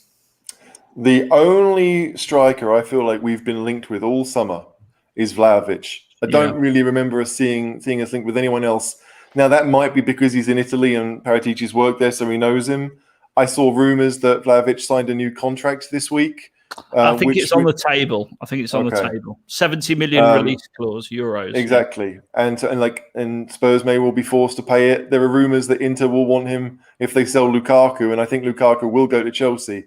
The only striker I feel like we've been linked with all summer is Vlahovic. I don't really remember us seeing us linked with anyone else. Now that might be because he's in Italy and Paratici's worked there, so he knows him. I saw rumours that Vlahovic signed a new contract this week. I think it's on the table. The table. 70 million release clause, euros. Exactly. And Spurs may well be forced to pay it. There are rumours that Inter will want him if they sell Lukaku, and I think Lukaku will go to Chelsea.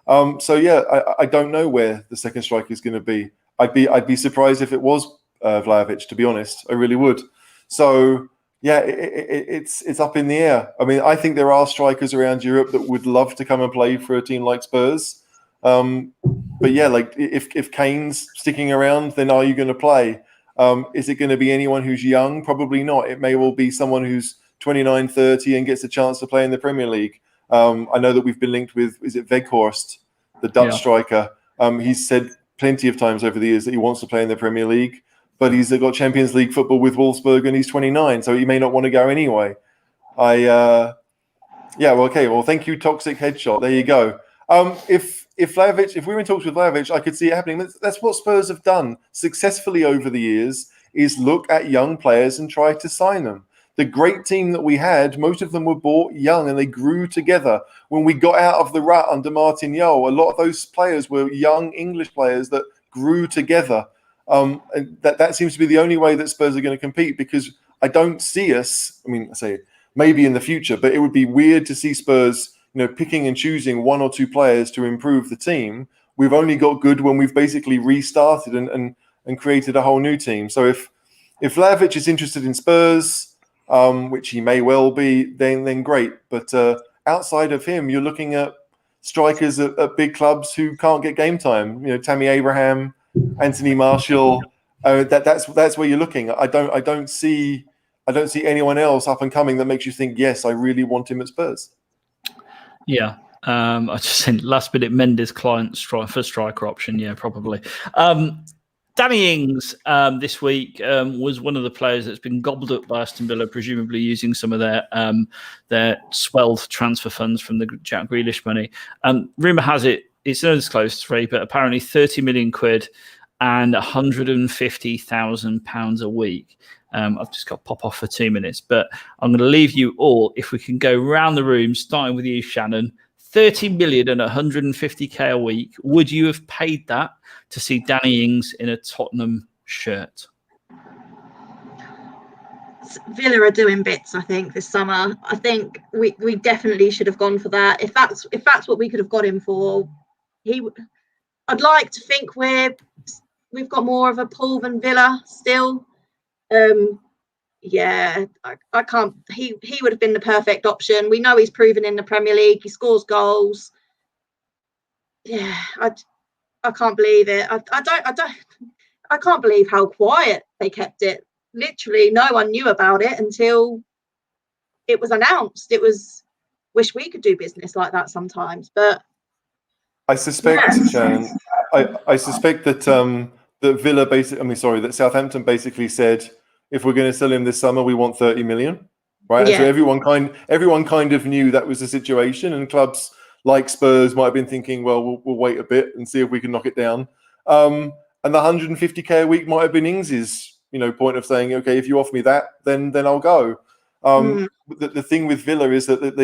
I don't know where the second striker is going to be. I'd be surprised if it was Vlahovic, to be honest. I really would. So, yeah, it's up in the air. I mean, I think there are strikers around Europe that would love to come and play for a team like Spurs. But yeah, like if Kane's sticking around, then are you going to play? Is it going to be anyone who's young? Probably not. It may well be someone who's 29, 30 and gets a chance to play in the Premier League. I know that we've been linked with, is it Weghorst, the Dutch striker? He's said plenty of times over the years that he wants to play in the Premier League, but he's got Champions League football with Wolfsburg and he's 29, so he may not want to go anyway. Well, thank you, Toxic Headshot. There you go. If Vlahovic, if we were in talks with Vlahovic, I could see it happening. That's what Spurs have done successfully over the years, is look at young players and try to sign them. The great team that we had, most of them were bought young and they grew together. When we got out of the rut under Martin Jol, a lot of those players were young English players that grew together. And that seems to be the only way that Spurs are going to compete, because I don't see us, I mean, I say maybe in the future, but it would be weird to see Spurs, picking and choosing one or two players to improve the team. We've only got good when we've basically restarted and created a whole new team. So if Vlahovic is interested in Spurs, which he may well be, then great. But outside of him, you're looking at strikers at big clubs who can't get game time. Tammy Abraham, Anthony Martial. That's where you're looking. I don't see anyone else up and coming that makes you think, yes, I really want him at Spurs. Yeah. I just think last minute Mendes client for striker option. Yeah, probably. Danny Ings this week was one of the players that's been gobbled up by Aston Villa, presumably using some of their swelled transfer funds from the Jack Grealish money. Rumour has it, it's not disclosed three, but apparently 30 million quid and £150,000 a week. I've just got to pop off for 2 minutes, but I'm going to leave you all, if we can go round the room, starting with you, Shannon. 30 million and 150k a week. Would you have paid that to see Danny Ings in a Tottenham shirt? Villa are doing bits, I think, this summer. I think we definitely should have gone for that. If that's what we could have got him for, I'd like to think we've got more of a pull than Villa still. I can't. He would have been the perfect option. We know he's proven in the Premier League. He scores goals. Yeah, I can't believe it. I can't believe how quiet they kept it. Literally, no one knew about it until it was announced. Wish we could do business like that sometimes, but I suspect, Shannon, I suspect that Villa that Southampton basically said, if we're going to sell him this summer, we want 30 million, right? Yeah. And so everyone kind of knew that was the situation, and clubs like Spurs might have been thinking, well, we'll wait a bit and see if we can knock it down. And the 150k a week might have been Ings's, point of saying, okay, if you offer me that, then I'll go. The thing with Villa is that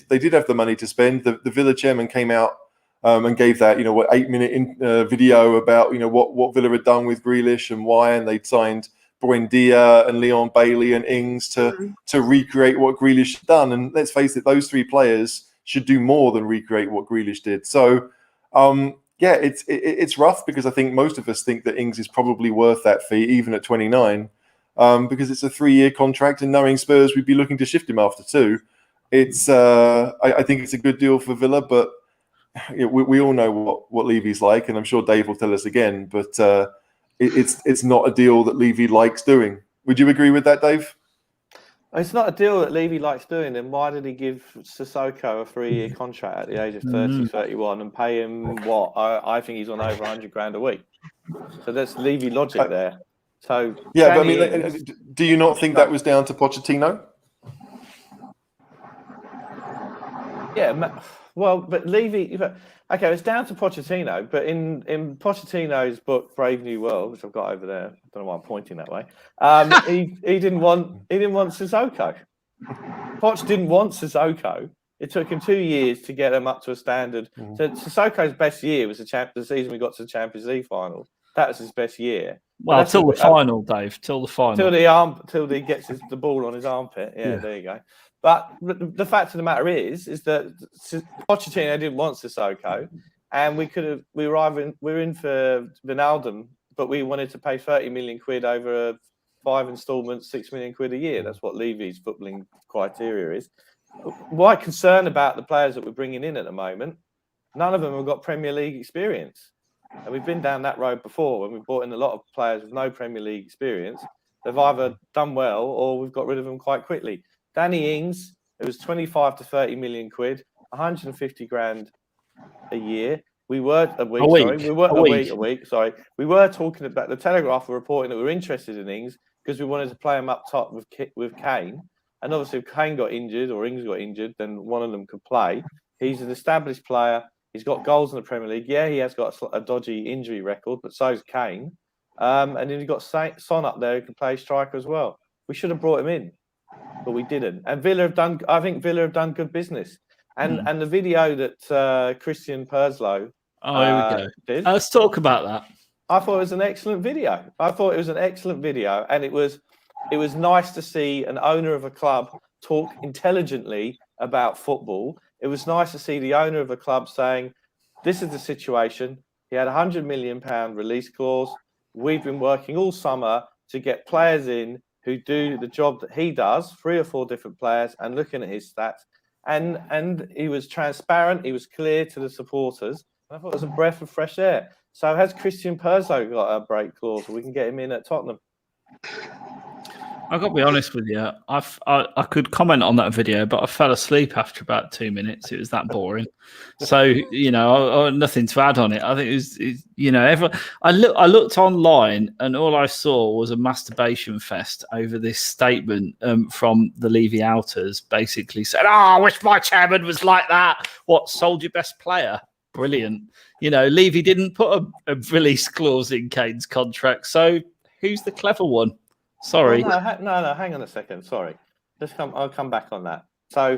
they did have the money to spend. The Villa chairman came out and gave that 8-minute video about what Villa had done with Grealish and why, and they'd signed Buendia and Leon Bailey and Ings to recreate what Grealish had done. And let's face it, those three players should do more than recreate what Grealish did. So it's rough, because I think most of us think that Ings is probably worth that fee, even at 29, because it's a 3-year contract, and knowing Spurs, we'd be looking to shift him after 2. It's I think it's a good deal for Villa, but we all know what Levy's like, and I'm sure Dave will tell us again, but it's not a deal that Levy likes doing. Would you agree with that, Dave? It's not a deal that Levy likes doing. Then why did he give Sissoko a 3-year contract at the age of 30, 31 and pay him what? I think he's on over 100 grand a week. So that's Levy logic there. So yeah, but I mean, do you not think that was down to Pochettino? Yeah, well, but Levy. Okay, it's down to Pochettino, but in Pochettino's book Brave New World, which I've got over there, I don't know why I'm pointing that way. He didn't want Sissoko. Poch didn't want Sissoko. It took him 2 years to get him up to a standard. So Sissoko's best year was the season we got to the Champions League final. That was his best year. Well, till the final, Dave. Till the final. Till he gets the ball on his armpit. Yeah, there you go. But the fact of the matter is that Pochettino didn't want Sissoko, and we were in for Wijnaldum but we wanted to pay 30 million quid over 5 instalments, 6 million quid a year. That's what Levy's footballing criteria is. Why concern about the players that we're bringing in at the moment? None of them have got Premier League experience. And we've been down that road before when we've brought in a lot of players with no Premier League experience. They've either done well or we've got rid of them quite quickly. Danny Ings, it was 25 to 30 million quid, 150 grand a year. We were a week. Sorry, we were talking about the Telegraph were reporting that we were interested in Ings because we wanted to play him up top with Kane. And obviously, if Kane got injured or Ings got injured, then one of them could play. He's an established player. He's got goals in the Premier League. Yeah, he has got a dodgy injury record, but so's Kane. And then you've got Son up there who can play striker as well. We should have brought him in, but we didn't. And I think Villa have done good business. And the video that Christian Perslow did. Let's talk about that. I thought it was an excellent video. And it was nice to see an owner of a club talk intelligently about football. It was nice to see the owner of a club saying, this is the situation. He had a £100 million release clause. We've been working all summer to get players in who do the job that he does, 3 or 4 different players, and looking at his stats. And he was transparent. He was clear to the supporters. I thought it was a breath of fresh air. So has Christian Perslow got a break clause so we can get him in at Tottenham? I've got to be honest with you. I could comment on that video, but I fell asleep after about 2 minutes. It was that boring. So, I nothing to add on it. I think it was, I looked online and all I saw was a masturbation fest over this statement from the Levy outers, basically said, I wish my chairman was like that. What, sold your best player? Brilliant. Levy didn't put a release clause in Kane's contract. So who's the clever one? Sorry. No, hang on a second. Sorry. I'll come back on that. So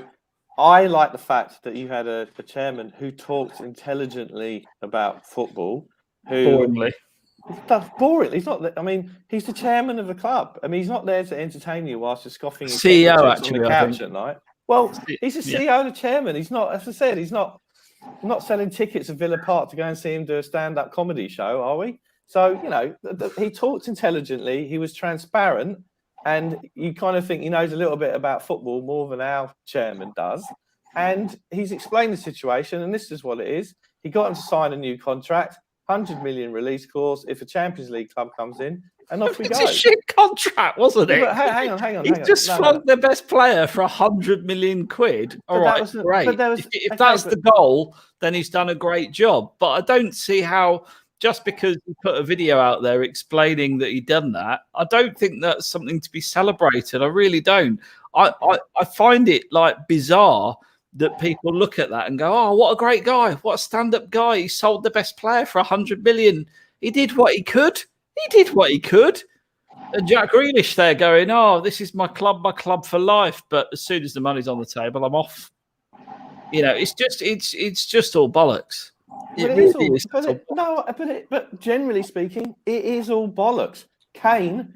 I like the fact that you had a chairman who talks intelligently about football. Boringly. Boringly. He's not. He's the chairman of the club. He's not there to entertain you whilst you're scoffing CEO actually on the couch at night. Well, he's the CEO and the chairman. He's not, as I said, he's not selling tickets at Villa Park to go and see him do a stand-up comedy show, are we? So, he talked intelligently, he was transparent, and you kind of think he knows a little bit about football more than our chairman does. And he's explained the situation, and this is what it is. He got him to sign a new contract, 100 million release clause if a Champions League club comes in, and off we go. It's a shit contract, wasn't it? But hang on. He just flogged their best player for 100 million quid. All right, great. If that's the goal, then he's done a great job. But I don't see how... Just because he put a video out there explaining that he'd done that, I don't think that's something to be celebrated. I really don't. I find it bizarre that people look at that and go, "Oh, what a great guy! What a stand-up guy! He sold the best player for 100 million. He did what he could. And Jack Grealish there going, "Oh, this is my club for life." But as soon as the money's on the table, I'm off. It's just all bollocks. But generally speaking, it is all bollocks. Kane,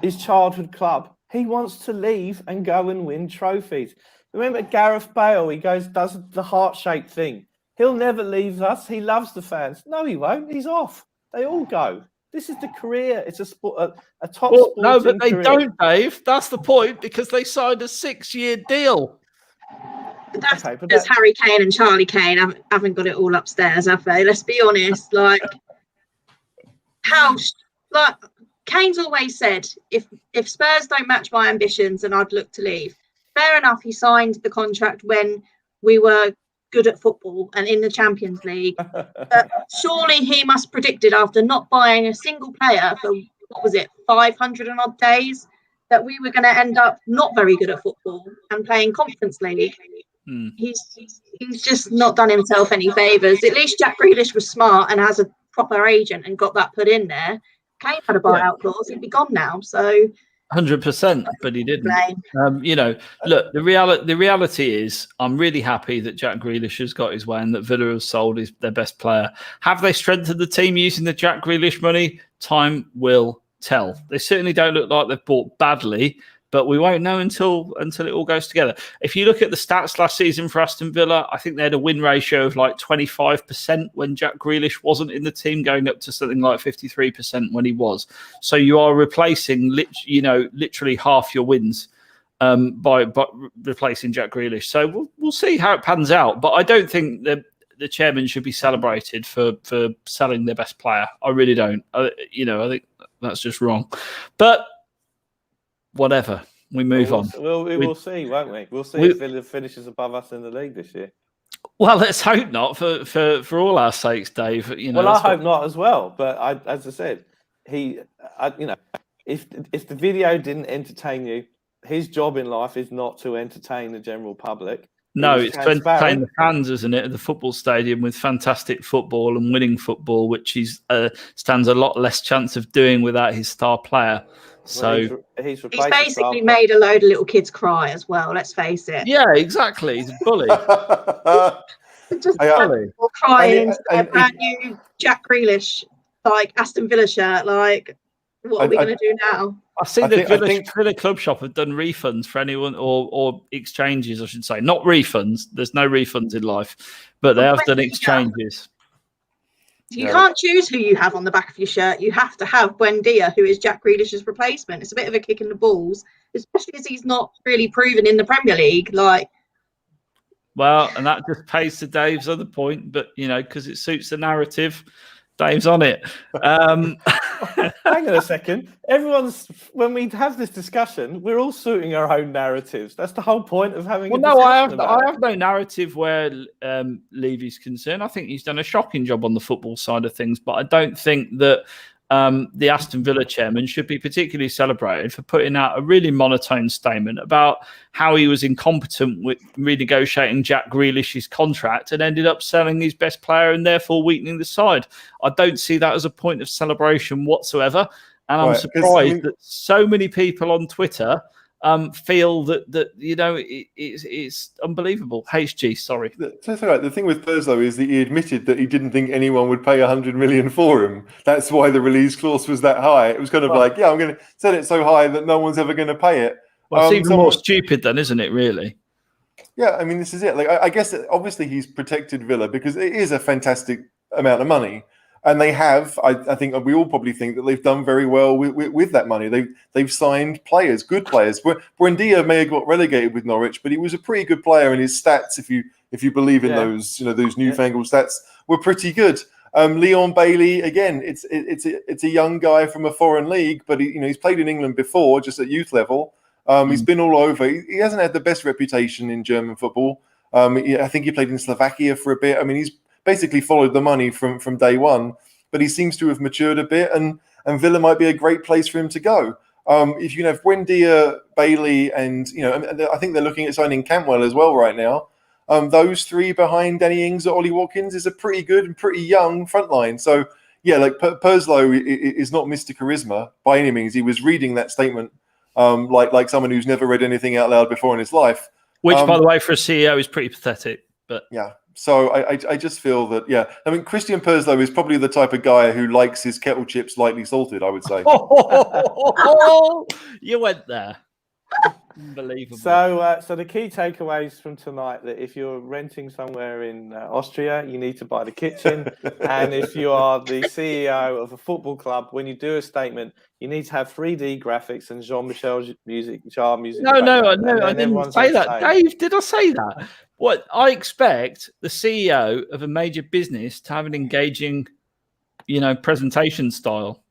his childhood club, he wants to leave and go and win trophies. Remember Gareth Bale? He does the heart-shaped thing. He'll never leave us. He loves the fans. No, he won't. He's off. They all go. This is the career. It's a sport, a top. Well, no, but they don't, Dave. That's the point because they signed a 6-year deal. That's because Harry Kane and Charlie Kane haven't got it all upstairs, have they? Let's be honest. Kane's always said, if Spurs don't match my ambitions, then I'd look to leave. Fair enough, he signed the contract when we were good at football and in the Champions League. But surely he must have predicted after not buying a single player for, 500 and odd days, that we were going to end up not very good at football and playing Conference League. He's just not done himself any favours. At least Jack Grealish was smart and has a proper agent and got that put in there. Kane had a buyout clause; he'd be gone now. So 100%, but he didn't. Look, the reality is, I'm really happy that Jack Grealish has got his way and that Villa have sold their best player. Have they strengthened the team using the Jack Grealish money? Time will tell. They certainly don't look like they've bought badly, but we won't know until it all goes together. If you look at the stats last season for Aston Villa, I think they had a win ratio of like 25% when Jack Grealish wasn't in the team, going up to something like 53% when he was. So you are replacing literally half your wins by replacing Jack Grealish. So we'll see how it pans out. But I don't think the chairman should be celebrated for selling their best player. I really don't. I think that's just wrong. But whatever. We move on. We will see, won't we? We'll see if Villa finishes above us in the league this year. Well, let's hope not for all our sakes, Dave. I hope not as well. But as I said, if the video didn't entertain you, his job in life is not to entertain the general public. No, it's to entertain the fans, isn't it? At the football stadium with fantastic football and winning football, which he stands a lot less chance of doing without his star player. So he's basically made a load of little kids cry as well. Let's face it. Yeah, exactly. He's a bully. Just crying into a brand new Jack Grealish Aston Villa shirt. What are we going to do now? I see the Villa Club Shop have done refunds for anyone or exchanges, I should say. Not refunds. There's no refunds in life, but they have done exchanges. You can't choose who you have on the back of your shirt. You have to have Buendia, who is Jack Grealish's replacement. It's a bit of a kick in the balls, especially as he's not really proven in the Premier League. Well, and that just pays to Dave's other point, but because it suits the narrative, Dave's on it. Hang on a second. When we have this discussion, we're all suiting our own narratives. That's the whole point of having. Well, no, I have no narrative where Levy's concerned. I think he's done a shocking job on the football side of things, but I don't think that the Aston Villa chairman should be particularly celebrated for putting out a really monotone statement about how he was incompetent with renegotiating Jack Grealish's contract and ended up selling his best player and therefore weakening the side. I don't see that as a point of celebration whatsoever. And I'm surprised that so many people on Twitter feel that it's unbelievable. HG, sorry. That's all right. The thing with Purslow is that he admitted that he didn't think anyone would pay 100 million for him. That's why the release clause was that high. It was kind of I'm going to set it so high that no one's ever going to pay it. Well, it's even more stupid then, isn't it, really? Yeah, I mean, this is it. I guess obviously he's protected Villa because it is a fantastic amount of money. And they have, I think we all probably think that they've done very well with that money. They've signed players, good players. Buendia may have got relegated with Norwich, but he was a pretty good player, and his stats, if you believe in those newfangled stats, were pretty good. Leon Bailey, again, it's a young guy from a foreign league, but he's played in England before, just at youth level. He's been all over. He hasn't had the best reputation in German football. I think he played in Slovakia for a bit. I mean, he's basically followed the money from day one, but he seems to have matured a bit, and Villa might be a great place for him to go. If you can have Buendia, Bailey, and I think they're looking at signing Cantwell as well right now. Those three behind Danny Ings or Ollie Watkins is a pretty good and pretty young front line. So Purslow is not Mr. Charisma by any means. He was reading that statement like someone who's never read anything out loud before in his life. Which, by the way, for a CEO is pretty pathetic. But yeah. So I just feel that, I mean, Christian Purslow is probably the type of guy who likes his kettle chips lightly salted, I would say. You went there. Unbelievable. So the key takeaways from tonight, that if you're renting somewhere in Austria, you need to buy the kitchen. And if you are the CEO of a football club, when you do a statement, you need to have 3D graphics and Jean-Michel music. No, I didn't say that. Dave, did I say that? What I expect the CEO of a major business to have an engaging, presentation style.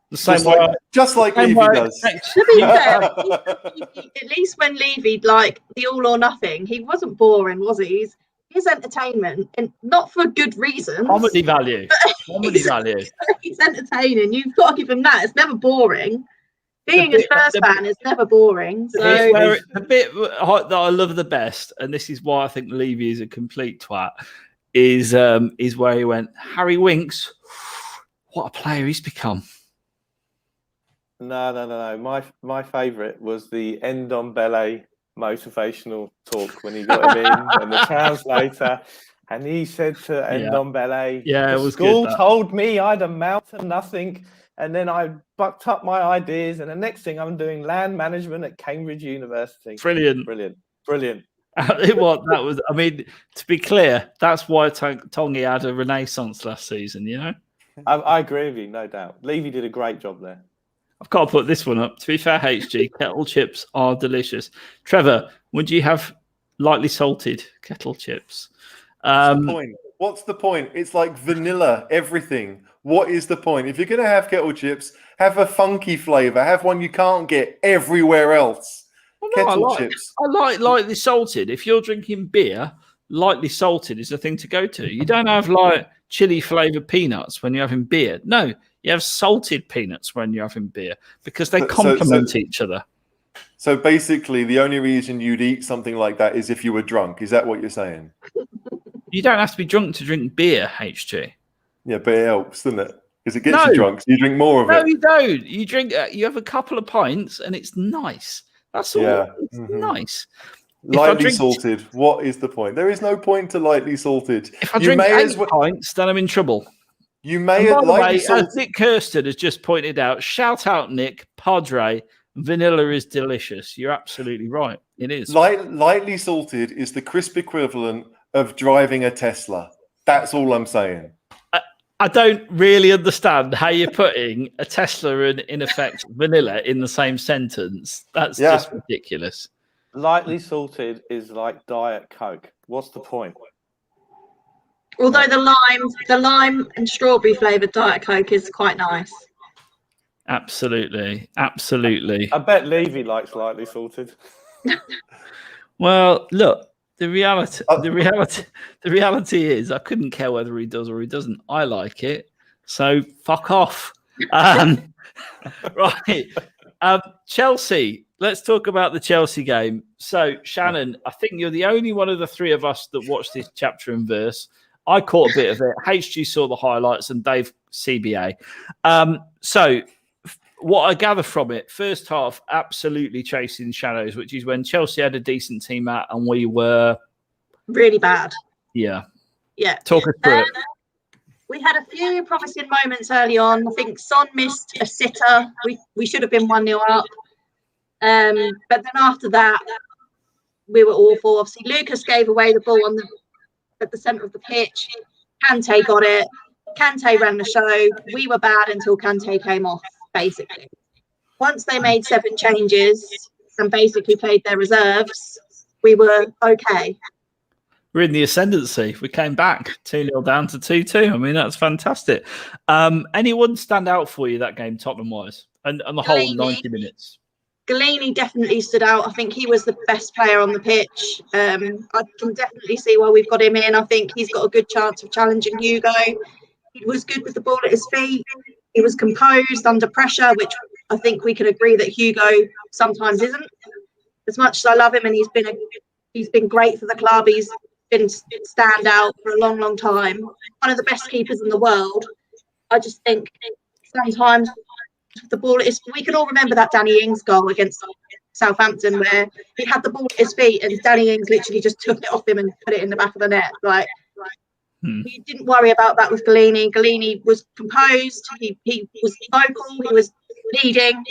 The same just like Levy does. To be fair, at least when Levy, the all or nothing, he wasn't boring, was he? His entertainment, and not for good reasons. Comedy value. He's entertaining. You've got to give him that. It's never boring. Being a Spurs fan is never boring. So the bit that I love the best, and this is why I think Levy is a complete twat, is where he went, Harry Winks, what a player he's become. No. My favourite was the Ndombele motivational talk when he got him in, and the translator. And he said to Ndombele, Yeah, it the was school good, told me I'd amount to nothing. And then I bucked up my ideas. And the next thing I'm doing land management at Cambridge University. Brilliant. It was. I mean, to be clear, that's why Tongi had a renaissance last season. You know, I agree with you, no doubt. Levy did a great job there. I've got to put this one up. To be fair, HG kettle chips are delicious. Trevor, would you have lightly salted kettle chips? What's the point? What's the point? It's like vanilla everything. What is the point? If you're going to have kettle chips, have a funky flavor. Have one you can't get everywhere else. Well, no, kettle chips. I like lightly salted. If you're drinking beer, lightly salted is the thing to go to. You don't have like chili flavored peanuts when you're having beer. No, you have salted peanuts when you're having beer because they complement each other. So basically, the only reason you'd eat something like that is if you were drunk. Is that what you're saying? You don't have to be drunk to drink beer, HG. Yeah, but it helps, doesn't it? Because it gets you drunk, so you drink more of it. No, you don't. You drink. You have a couple of pints, and it's nice. That's all. Yeah. It's nice. Lightly salted. What is the point? There is no point to lightly salted. If I drink 8 pints, then I'm in trouble. You may by the way, salted. as Nick Kirsten has just pointed out, shout out Nick, Padre, vanilla is delicious. You're absolutely right. It is. Lightly salted is the crisp equivalent of driving a Tesla. That's all I'm saying. I don't really understand how you're putting a Tesla and, in effect, vanilla in the same sentence. That's just ridiculous. Lightly salted is like Diet Coke. What's the point? Although the lime and strawberry flavoured Diet Coke is quite nice. Absolutely. I bet Levy likes lightly salted. Well, look, the reality is I couldn't care whether he does or he doesn't. I like it. So fuck off. Right. Chelsea. Let's talk about the Chelsea game. So, Shannon, I think you're the only one of the three of us that watched this chapter and verse. I caught a bit of it. HG saw the highlights and Dave CBA. So, what I gather from it, first half, absolutely chasing shadows, which is when Chelsea had a decent team out and we were really bad. Yeah. Talk us through it. We had a few promising moments early on. I think Son missed a sitter. We should have been 1-0 up. But then after that, we were awful. Obviously, Lucas gave away the ball at the centre of the pitch. Kante got it. Kante ran the show. We were bad until Kante came off, basically. Once they made 7 changes and basically played their reserves, we were okay. We're in the ascendancy. We came back 2-0 down to 2-2. I mean, that's fantastic. Anyone stand out for you that game, Tottenham-wise, and the whole 90 minutes? Galini definitely stood out. I think he was the best player on the pitch. I can definitely see why we've got him in. I think he's got a good chance of challenging Hugo. He was good with the ball at his feet. He was composed under pressure, which I think we can agree that Hugo sometimes isn't. As much as I love him and he's been great for the club, he's been standout for a long, long time. One of the best keepers in the world. I just think sometimes the ball is. We can all remember that Danny Ings goal against Southampton where he had the ball at his feet and Danny Ings literally just took it off him and put it in the back of the net. He didn't worry about that with Galini. Galini was composed. He was vocal. He was leading.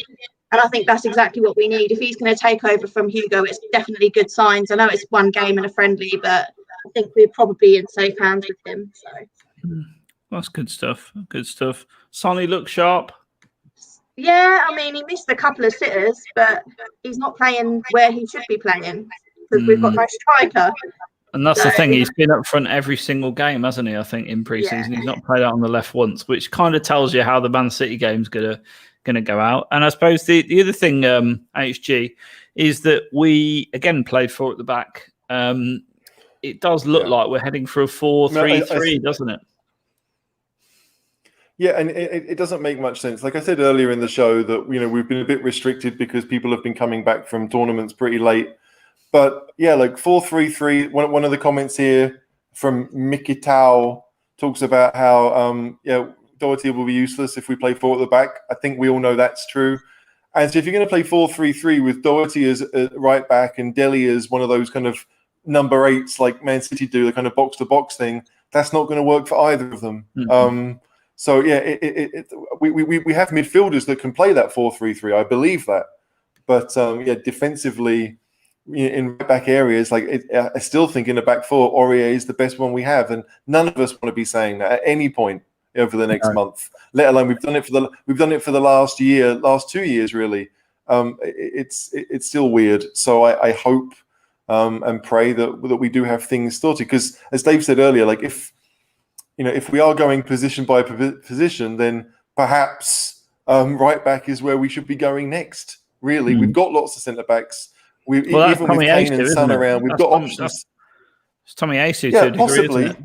And I think that's exactly what we need. If he's going to take over from Hugo, it's definitely good signs. I know it's one game and a friendly, but I think we're probably in safe hands with him. So that's good stuff. Good stuff. Sonny looks sharp. Yeah, I mean, he missed a couple of sitters, but he's not playing where he should be playing because we've got no striker. And that's the thing. He's been up front every single game, hasn't he? I think in pre-season he's not played out on the left once, which kind of tells you how the Man City game's gonna go out. And I suppose the other thing, HG, is that we again played 4 at the back. It does look like we're heading for a 4-3-3, doesn't it? Yeah, and it doesn't make much sense. Like I said earlier in the show that, we've been a bit restricted because people have been coming back from tournaments pretty late. But yeah, like 4-3-3, one of the comments here from Mickey Tao talks about how, Doherty will be useless if we play 4 at the back. I think we all know that's true. And so if you're going to play 4-3-3 with Doherty as right back and Dele as one of those kind of number 8s like Man City do, the kind of box-to-box thing, that's not going to work for either of them. So yeah, we have midfielders that can play that 4-3-3. I believe that, but yeah, defensively in back areas, like I still think in the back four, Aurier is the best one we have, and none of us want to be saying that at any point over the next month. Let alone we've done it for the last 2 years really. It's still weird. So I hope and pray that we do have things sorted, because as Dave said earlier, like if we are going position by position, then perhaps right back is where we should be going next. Really, we've got lots of centre backs. Even with Kane and Son around, we've got options. It's Tomiyasu to a degree, possibly. isn't it?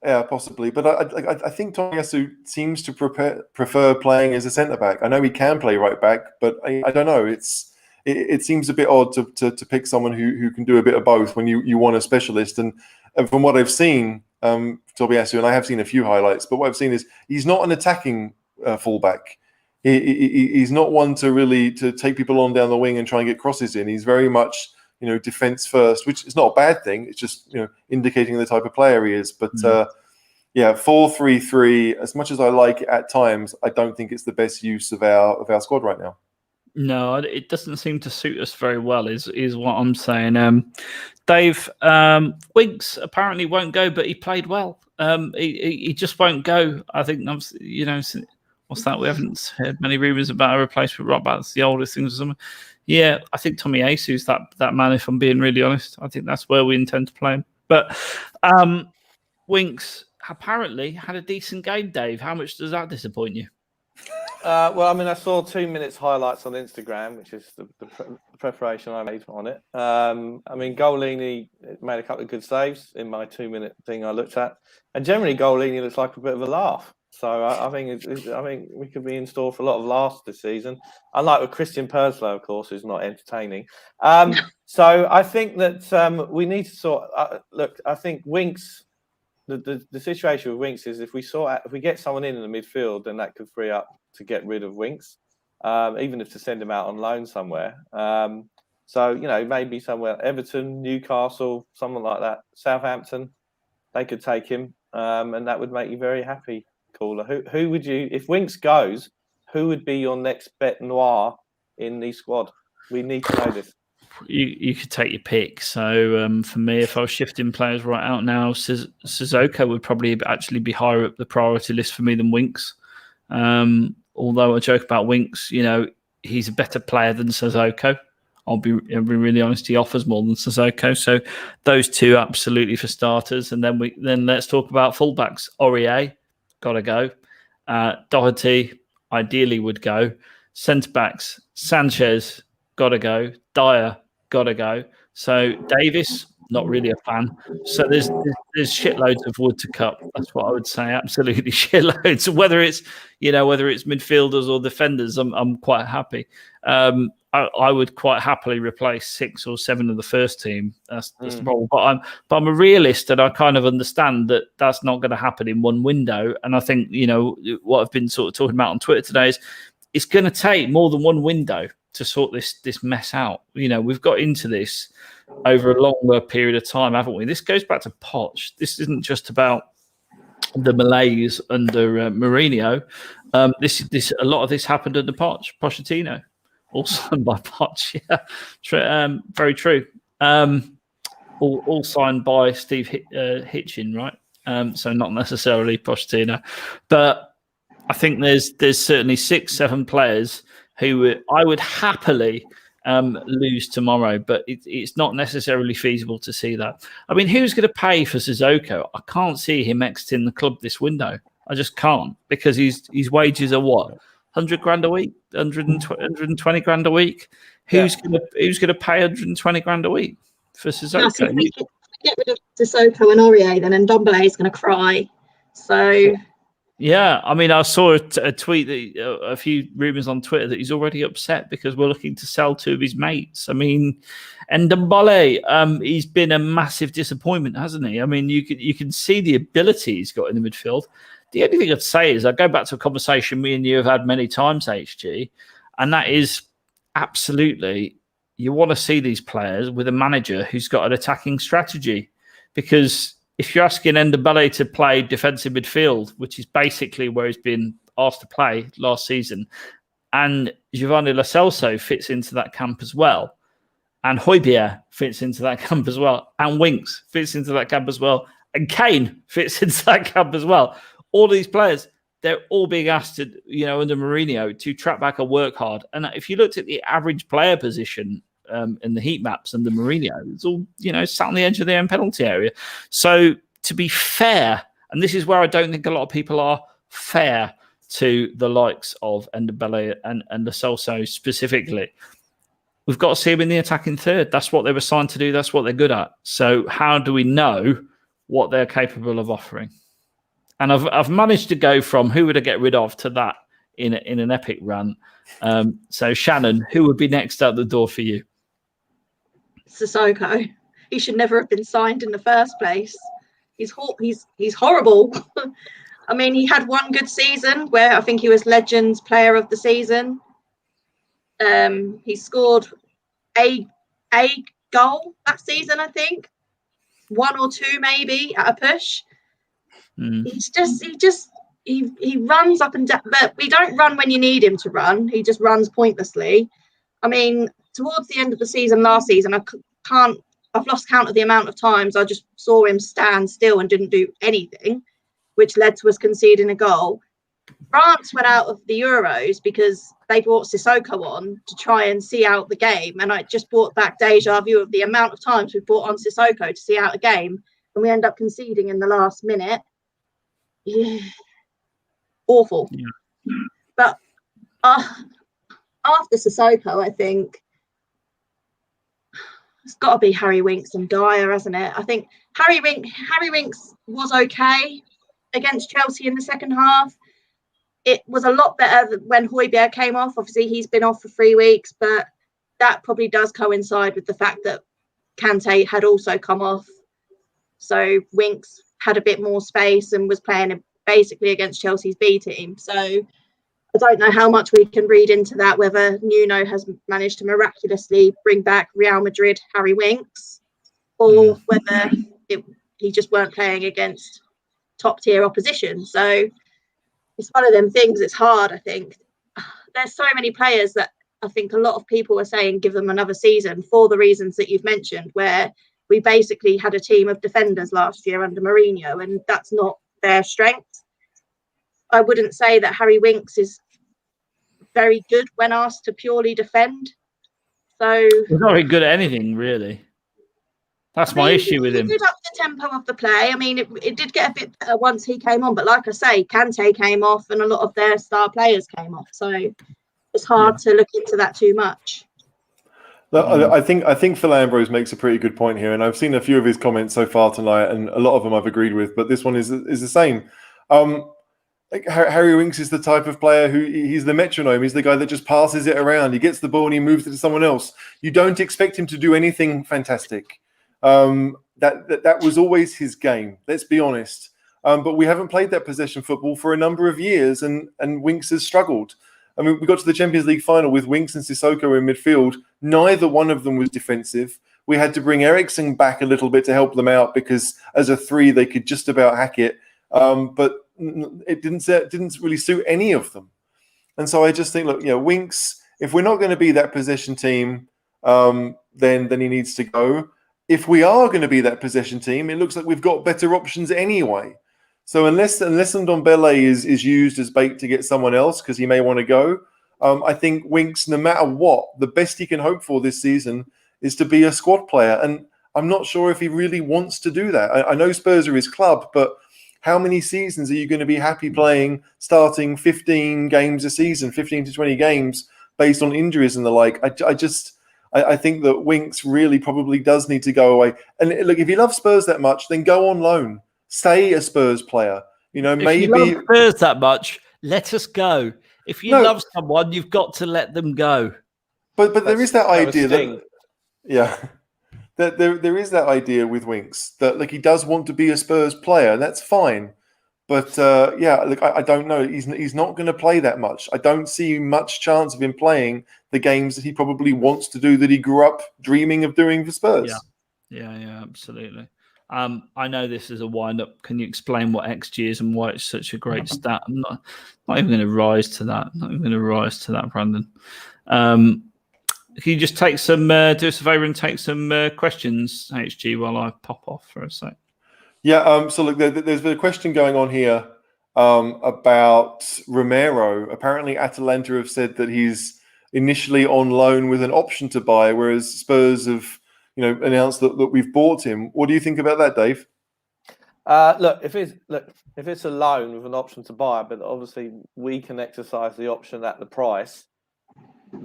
Yeah, possibly. But I think Tomiyasu seems to prefer playing as a centre back. I know he can play right back, but I don't know. It seems a bit odd to pick someone who can do a bit of both when you want a specialist. And from what I've seen, Tomiyasu, and I have seen a few highlights, but what I've seen is he's not an attacking fullback. He's not one to take people on down the wing and try and get crosses in. He's very much defense first, which is not a bad thing. It's just indicating the type of player he is. But yeah, 4-3-3. As much as I like it at times, I don't think it's the best use of our squad right now. No, it doesn't seem to suit us very well. Is what I'm saying. Dave, Winks apparently won't go, but he played well. He just won't go. I think what's that? We haven't heard many rumours about a replacement right back. That's the oldest things or something. Yeah, I think Tomiyasu's that man, if I'm being really honest. I think that's where we intend to play him. But Winks apparently had a decent game, Dave. How much does that disappoint you? Well, I mean, I saw 2 minutes highlights on Instagram, which is the preparation I made on it. I mean, Goalini made a couple of good saves in my 2 minute thing I looked at. And generally, Goalini looks like a bit of a laugh. So I think we could be in store for a lot of laughs this season. Unlike with Christian Perslow, of course, who's not entertaining. So I think that we need to look. I think Winks. The situation with Winks is if we get someone in the midfield, then that could free up to get rid of Winks, even if to send him out on loan somewhere. So maybe somewhere, Everton, Newcastle, someone like that, Southampton, they could take him, and that would make you very happy. Caller, who would you, if Winks goes, who would be your next bête noire in the squad? We need to know this. You could take your pick. So for me, if I was shifting players right out now, Sissoko would probably actually be higher up the priority list for me than Winks. Although I joke about Winks, he's a better player than Sissoko. I'll be really honest. He offers more than Sissoko. So those two absolutely for starters. And then let's talk about fullbacks. Aurier, got to go. Doherty ideally would go. Centre backs, Sanchez, got to go. Dyer, got to go. So Davis, not really a fan. So there's shitloads of wood to cut. That's what I would say. Absolutely shitloads. Whether it's midfielders or defenders, I'm quite happy. I would quite happily replace 6 or 7 of the first team. That's the problem. But I'm a realist, and I kind of understand that that's not going to happen in one window. And I think what I've been sort of talking about on Twitter today is it's going to take more than one window to sort this mess out. We've got into this over a longer period of time, haven't we? This goes back to Poch. This isn't just about the malaise under Mourinho. This a lot of this happened under Pochettino. All signed by Poch, yeah. Very true. All signed by Steve Hitchin, right? So not necessarily Pochettino. But I think there's certainly 6-7 players who I would happily lose tomorrow, but it's not necessarily feasible to see that. I mean, who's going to pay for Sissoko? I can't see him exiting the club this window. I just can't, because his wages are what? 100 grand a week, 120 grand a week. Who's going to pay 120 grand a week for Sissoko? If we get rid of Sissoko and Aurier, then Ndombele is going to cry. So yeah, I mean, I saw a tweet a few rumours on Twitter that he's already upset because we're looking to sell 2 of his mates. I mean, Ndombele, he's been a massive disappointment, hasn't he? I mean, you can see the ability he's got in the midfield. The only thing I'd say is I go back to a conversation me and you have had many times, HG, and that is absolutely you want to see these players with a manager who's got an attacking strategy. Because if you're asking Ndombele to play defensive midfield, which is basically where he's been asked to play last season, and Giovanni Lo Celso fits into that camp as well, and Højbjerg fits into that camp as well, and Winks fits into that camp as well, and Kane fits into that camp as well. All these players, they're all being asked to, under Mourinho, to track back and work hard. And if you looked at the average player position in the heat maps under Mourinho, it's all, sat on the edge of their own penalty area. So to be fair, and this is where I don't think a lot of people are fair to the likes of Ndombele and Lo Celso specifically, we've got to see them in the attacking third. That's what they were signed to do. That's what they're good at. So how do we know what they're capable of offering? And I've managed to go from who would I get rid of to that in an epic rant. So Shannon, who would be next out the door for you? Sissoko. He should never have been signed in the first place. He's horrible. I mean, he had one good season where I think he was Legends Player of the Season. He scored a goal that season, I think. One or two maybe at a push. He runs up and down, but we don't run when you need him to run. He just runs pointlessly. I mean, towards the end of the season last season, I've lost count of the amount of times I just saw him stand still and didn't do anything, which led to us conceding a goal. France went out of the Euros because they brought Sissoko on to try and see out the game. And I just brought back deja vu of the amount of times we brought on Sissoko to see out a game. And we end up conceding in the last minute. Yeah. Awful. Yeah. But after Sissoko, I think it's got to be Harry Winks and Dyer, hasn't it? I think Harry Winks was okay against Chelsea in the second half. It was a lot better when Højbjerg came off. Obviously, he's been off for 3 weeks, but that probably does coincide with the fact that Kante had also come off. So Winks had a bit more space and was playing basically against Chelsea's B team. So I don't know how much we can read into that, whether Nuno has managed to miraculously bring back Real Madrid Harry Winks, or whether he just weren't playing against top tier opposition. So it's one of them things. It's hard, I think. There's so many players that I think a lot of people are saying give them another season for the reasons that you've mentioned, where we basically had a team of defenders last year under Mourinho, and that's not their strength. I wouldn't say that Harry Winks is very good when asked to purely defend. So he's not very good at anything, really. That's my issue with him. He did up the tempo of the play. I mean, it did get a bit better once he came on, but like I say, Kante came off and a lot of their star players came off. So it's hard to look into that too much. I think Phil Ambrose makes a pretty good point here, and I've seen a few of his comments so far tonight, and a lot of them I've agreed with, but this one is the same. Harry Winks is the type of player he's the metronome. He's the guy that just passes it around. He gets the ball and he moves it to someone else. You don't expect him to do anything fantastic. That was always his game. Let's be honest. But we haven't played that possession football for a number of years, and Winks has struggled. I mean, we got to the Champions League final with Winks and Sissoko in midfield. Neither one of them was defensive. We had to bring Eriksen back a little bit to help them out because as a three, they could just about hack it. But it didn't really suit any of them. And so I just think, look, Winks, if we're not going to be that possession team, then he needs to go. If we are going to be that possession team, it looks like we've got better options anyway. So unless Ndombele is used as bait to get someone else because he may want to go, I think Winks, no matter what, the best he can hope for this season is to be a squad player. And I'm not sure if he really wants to do that. I know Spurs are his club, but how many seasons are you going to be happy playing, starting 15 games a season, 15 to 20 games based on injuries and the like? I think that Winks really probably does need to go away. And look, if you love Spurs that much, then go on loan. Stay a Spurs player. Maybe if you love Spurs that much, let us go. If you love someone, you've got to let them go. But there is that idea that there is that idea with Winks that he does want to be a Spurs player, and that's fine. But look, I don't know. He's not going to play that much. I don't see much chance of him playing the games that he probably wants to do, that he grew up dreaming of doing for Spurs. Yeah, absolutely. I know this is a wind-up. Can you explain what XG is and why it's such a great stat? I'm not even going to rise to that. Brandon. Can you just take some, do us a favour and take some questions, HG, while I pop off for a sec? Yeah. So look, there's been a question going on here about Romero. Apparently, Atalanta have said that he's initially on loan with an option to buy, whereas Spurs have, announced that we've bought him. What do you think about that, Dave? If it's a loan with an option to buy, but obviously we can exercise the option at the price,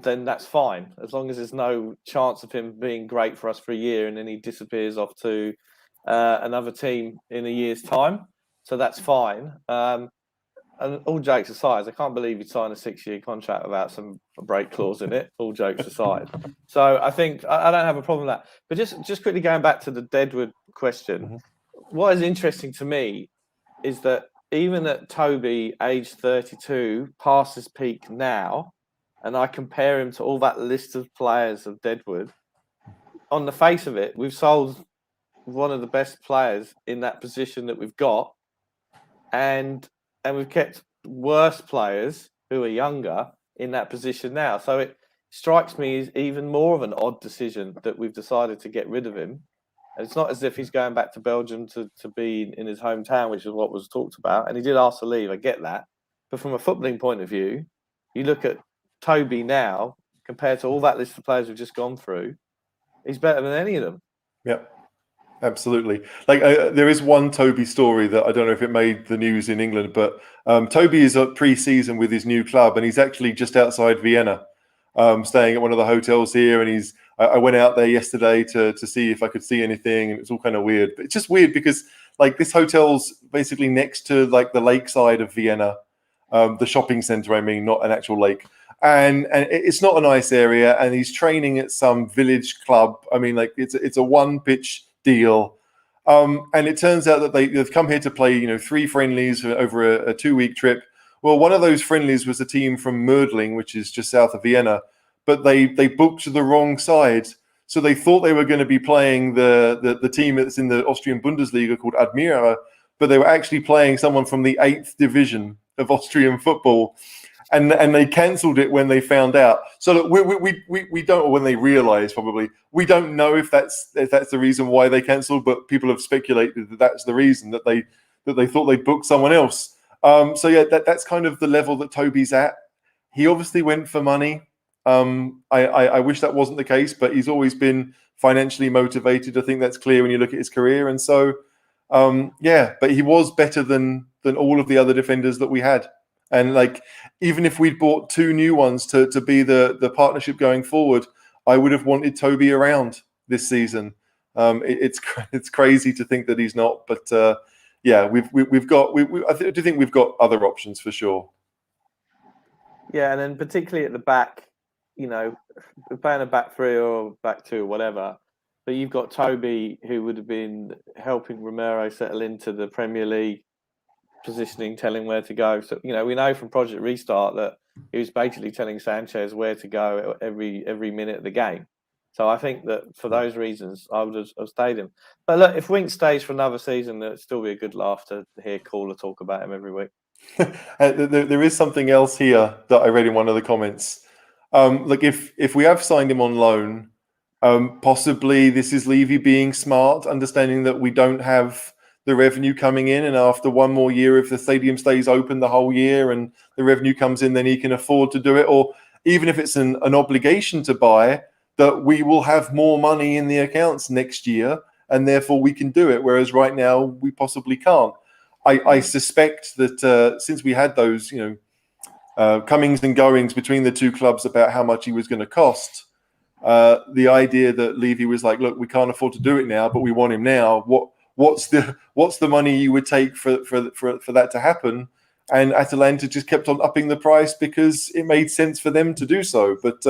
then that's fine, as long as there's no chance of him being great for us for a year and then he disappears off to another team in a year's time. So that's fine. And all jokes aside, I can't believe he signed a 6-year contract without some break clause in it. All jokes aside, so I think I don't have a problem with that. But just quickly going back to the Deadwood question, what is interesting to me is that even at Toby, age 32, past his peak now, and I compare him to all that list of players of Deadwood, on the face of it, we've sold one of the best players in that position that we've got, and we've kept worse players who are younger in that position now. So it strikes me as even more of an odd decision that we've decided to get rid of him. And it's not as if he's going back to Belgium to be in his hometown, which is what was talked about. And he did ask to leave, I get that. But from a footballing point of view, you look at Toby now, compared to all that list of players we've just gone through, he's better than any of them. Yep. Absolutely. Like there is one Toby story that I don't know if it made the news in England, but Toby is at pre-season with his new club, and he's actually just outside Vienna, staying at one of the hotels here. And I went out there yesterday to see if I could see anything, and it's all kind of weird. But it's just weird because like this hotel's basically next to like the lakeside of Vienna, the shopping center. I mean, not an actual lake. And it's not a nice area, and he's training at some village club. I mean, like it's a one-pitch deal, and it turns out that they've come here to play 3 friendlies over a 2-week trip. Well, one of those friendlies was a team from Mödling, which is just south of Vienna, but they booked the wrong side. So they thought they were going to be playing the team that's in the Austrian Bundesliga called Admira, but they were actually playing someone from the 8th division of Austrian football. And they cancelled it when they found out. So look, we don't, or when they realised probably, we don't know if that's the reason why they cancelled, but people have speculated that that's the reason, that they thought they'd booked someone else. So yeah, that's kind of the level that Toby's at. He obviously went for money. I wish that wasn't the case, but he's always been financially motivated. I think that's clear when you look at his career. And so, but he was better than all of the other defenders that we had. And like, even if we'd bought 2 new ones to be the partnership going forward, I would have wanted Toby around this season. It's crazy to think that he's not, but we've got. I do think we've got other options for sure. Yeah, and then particularly at the back, we're playing a back 3 or back 2 or whatever. But you've got Toby, who would have been helping Romero settle into the Premier League, positioning, telling where to go. So we know from Project Restart that he was basically telling Sanchez where to go every minute of the game. So I think that for those reasons, I would have stayed him. But look, if Wink stays for another season, it'd still be a good laugh to hear Caller talk about him every week. There is something else here that I read in one of the comments. Look, if we have signed him on loan, possibly this is Levy being smart, understanding that we don't have the revenue coming in, and after one more year, if the stadium stays open the whole year and the revenue comes in, then he can afford to do it. Or even if it's an obligation to buy, that we will have more money in the accounts next year, and therefore we can do it. Whereas right now we possibly can't. I suspect that since we had those, comings and goings between the 2 clubs about how much he was going to cost, the idea that Levy was like, look, we can't afford to do it now, but we want him now. What's the money you would take for that to happen? And Atalanta just kept on upping the price because it made sense for them to do so. But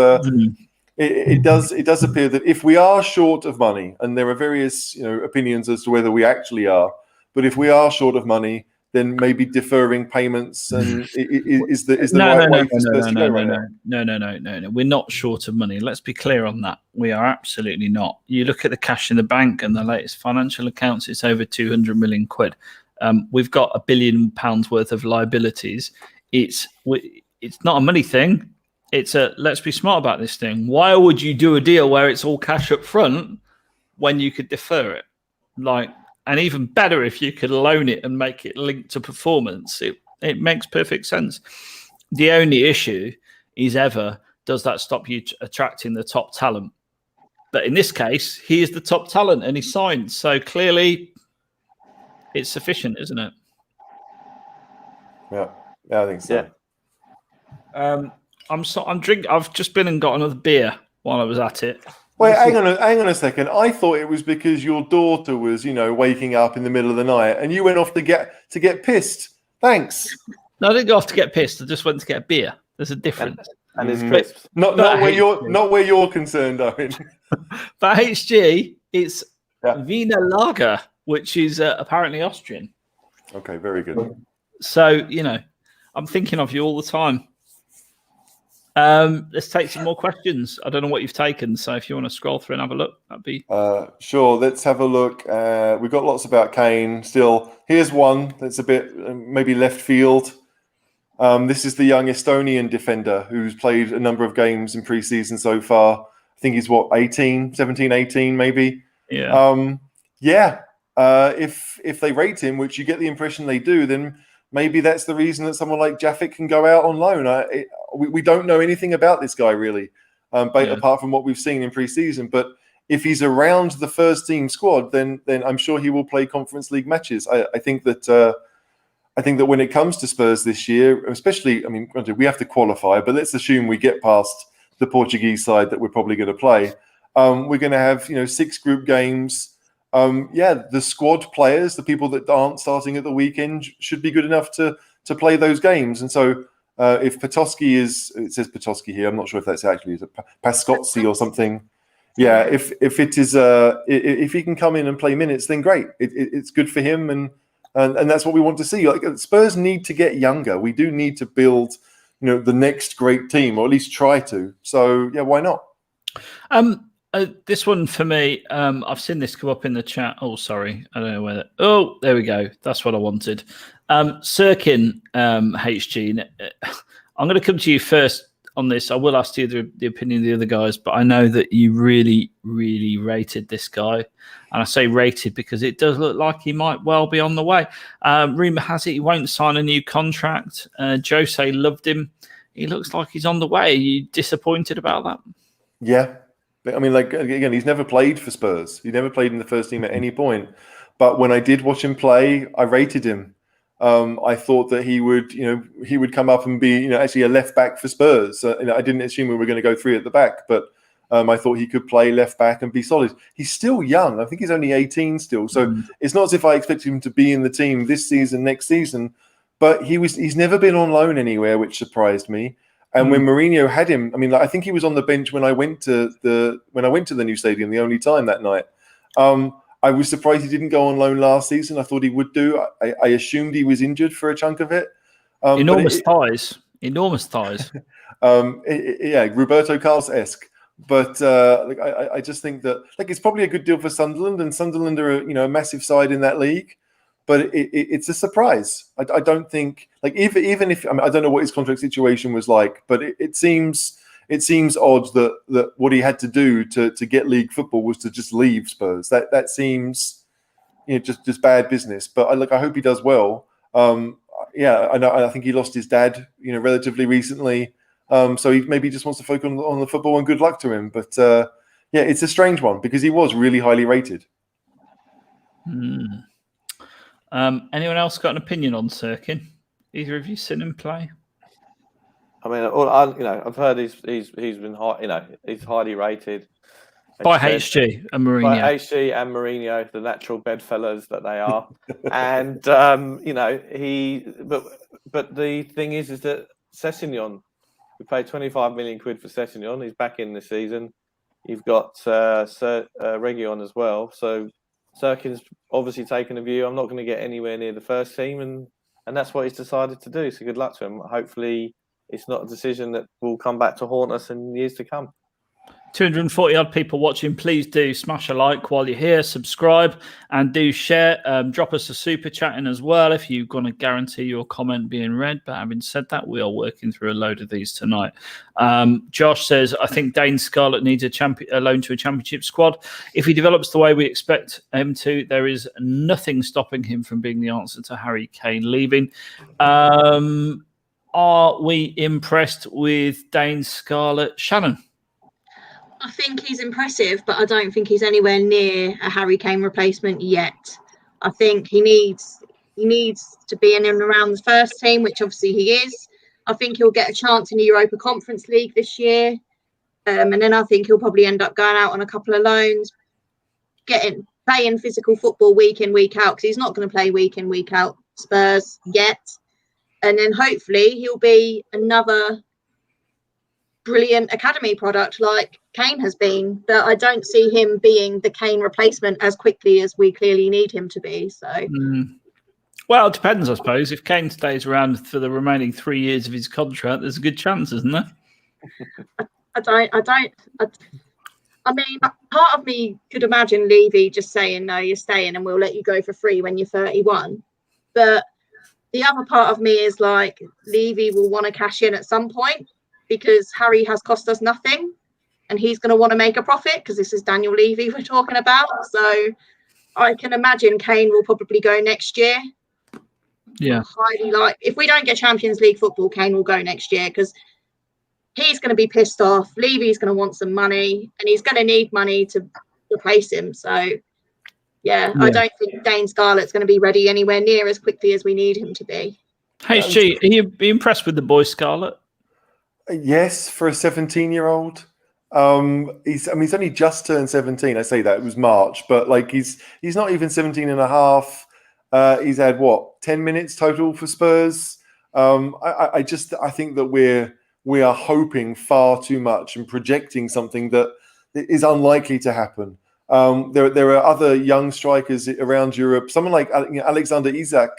it does appear that if we are short of money, and there are various opinions as to whether we actually are, but if we are short of money, then maybe deferring payments and is the No, right no, way no, for Spurs to go right now. no. We're not short of money. Let's be clear on that. We are absolutely not. You look at the cash in the bank and the latest financial accounts, it's over 200 million quid. We've got £1 billion worth of liabilities. It's not a money thing. It's a let's be smart about this thing. Why would you do a deal where it's all cash up front when you could defer it? And even better if you could loan it and make it linked to performance. It makes perfect sense. The only issue is does that stop you attracting the top talent? But in this case, he is the top talent and he's signed. So clearly it's sufficient, isn't it? Yeah, I think so. Yeah. I've just been and got another beer while I was at it. Wait, hang on a second. I thought it was because your daughter was, waking up in the middle of the night, and you went off to get pissed. Thanks. No, I didn't go off to get pissed. I just went to get a beer. There's a difference. And it's crisps. Not where you're concerned, Owen. For HG, it's Wiener Lager, which is apparently Austrian. Okay, very good. So I'm thinking of you all the time. Let's take some more questions. I don't know what you've taken, so if you want to scroll through and have a look, that'd be sure. Let's have a look. We've got lots about Kane still. Here's one that's a bit maybe left field. This is the young Estonian defender who's played a number of games in pre-season so far. I think he's 17, 18 maybe. Yeah. If they rate him, which you get the impression they do, then maybe that's the reason that someone like Jaffic can go out on loan. We don't know anything about this guy really, apart from what we've seen in pre-season. But if he's around the first team squad, then I'm sure he will play Conference League matches. I think that when it comes to Spurs this year, especially, granted, we have to qualify, but let's assume we get past the Portuguese side that we're probably going to play. We're going to have 6 group games. The squad players, the people that aren't starting at the weekend, should be good enough to play those games. And so if Potosky it says Potosky here, I'm not sure if that's actually is Pascozzi or something. Yeah, if it is if he can come in and play minutes, then great. It's good for him, and that's what we want to see. Like, Spurs need to get younger. We do need to build the next great team, or at least try to. So yeah, why not? This one for me, I've seen this come up in the chat. Oh, sorry. I don't know whether. Oh, there we go. That's what I wanted. Sirkin, HG, I'm going to come to you first on this. I will ask you the opinion of the other guys, but I know that you really, really rated this guy. And I say rated because it does look like he might well be on the way. Rumour has it he won't sign a new contract. Jose loved him. He looks like he's on the way. Are you disappointed about that? Yeah. Again, he's never played for Spurs. He never played in the first team at any point. But when I did watch him play, I rated him. I thought that he would come up and be, actually a left back for Spurs. I didn't assume we were going to go 3 at the back, but I thought he could play left back and be solid. He's still young. I think he's only 18 still. So it's not as if I expected him to be in the team this season, next season. But he's never been on loan anywhere, which surprised me. And when Mourinho had him, I think he was on the bench when I went to the new stadium, the only time that night. I was surprised he didn't go on loan last season. I thought he would do. I assumed he was injured for a chunk of it. Enormous thighs. Roberto Carlos-esque. But I just think that it's probably a good deal for Sunderland, and Sunderland are a massive side in that league. But it's a surprise. I don't think even if I don't know what his contract situation was like, but it seems odd that what he had to do to get league football was to just leave Spurs. That seems just bad business. But I hope he does well. I think he lost his dad relatively recently. So he maybe just wants to focus on the football, and good luck to him. But it's a strange one because he was really highly rated. Anyone else got an opinion on Sirkin? Either of you seen him play? I've heard he's been high, he's highly rated by HG and Mourinho. By HG and Mourinho, the natural bedfellows that they are. And but the thing is that Sessegnon, we paid 25 million quid for Sessegnon. He's back in this season. You've got Reguilon as well. So Sirkin's obviously taken a view. I'm not going to get anywhere near the first team, and and that's what he's decided to do. So good luck to him. Hopefully, it's not a decision that will come back to haunt us in years to come. 240 odd people watching. Please do smash a like while you're here, subscribe, and do share. Drop us a super chat in as well if you're going to guarantee your comment being read. But having said that, we are working through a load of these tonight. Josh says, I think Dane Scarlett needs a loan to a championship squad. If he develops the way we expect him to, there is nothing stopping him from being the answer to Harry Kane leaving. Are we impressed with Dane Scarlett? Shannon? I think he's impressive, but I don't think he's anywhere near a Harry Kane replacement yet. I think he needs to be in and around the first team, which obviously he is. I think he'll get a chance in the Europa Conference League this year. And then I think he'll probably end up going out on a couple of loans, playing physical football week in, week out, because he's not going to play week in, week out Spurs yet. And then hopefully he'll be another brilliant academy product like Kane has been, but I don't see him being the Kane replacement as quickly as we clearly need him to be. So, well, it depends, I suppose. If Kane stays around for the remaining 3 years of his contract, there's a good chance, isn't there? I mean, part of me could imagine Levy just saying, "No, you're staying, and we'll let you go for free when you're 31." But the other part of me is like, Levy will want to cash in at some point, because Harry has cost us nothing and he's going to want to make a profit, because this is Daniel Levy we're talking about. So I can imagine Kane will probably go next year. Yeah. If we don't get Champions League football, Kane will go next year, because he's going to be pissed off. Levy's going to want some money and he's going to need money to replace him. So, yeah, I don't think Dane Scarlett's going to be ready anywhere near as quickly as we need him to be. HG, are you impressed with the boy Scarlett? Yes, for a 17-year-old. He's only just turned 17. I say that, it was March, but like he's not even 17 and a half. He's had 10 minutes total for Spurs. I think that we are hoping far too much and projecting something that is unlikely to happen. There are other young strikers around Europe. Someone like Alexander Isak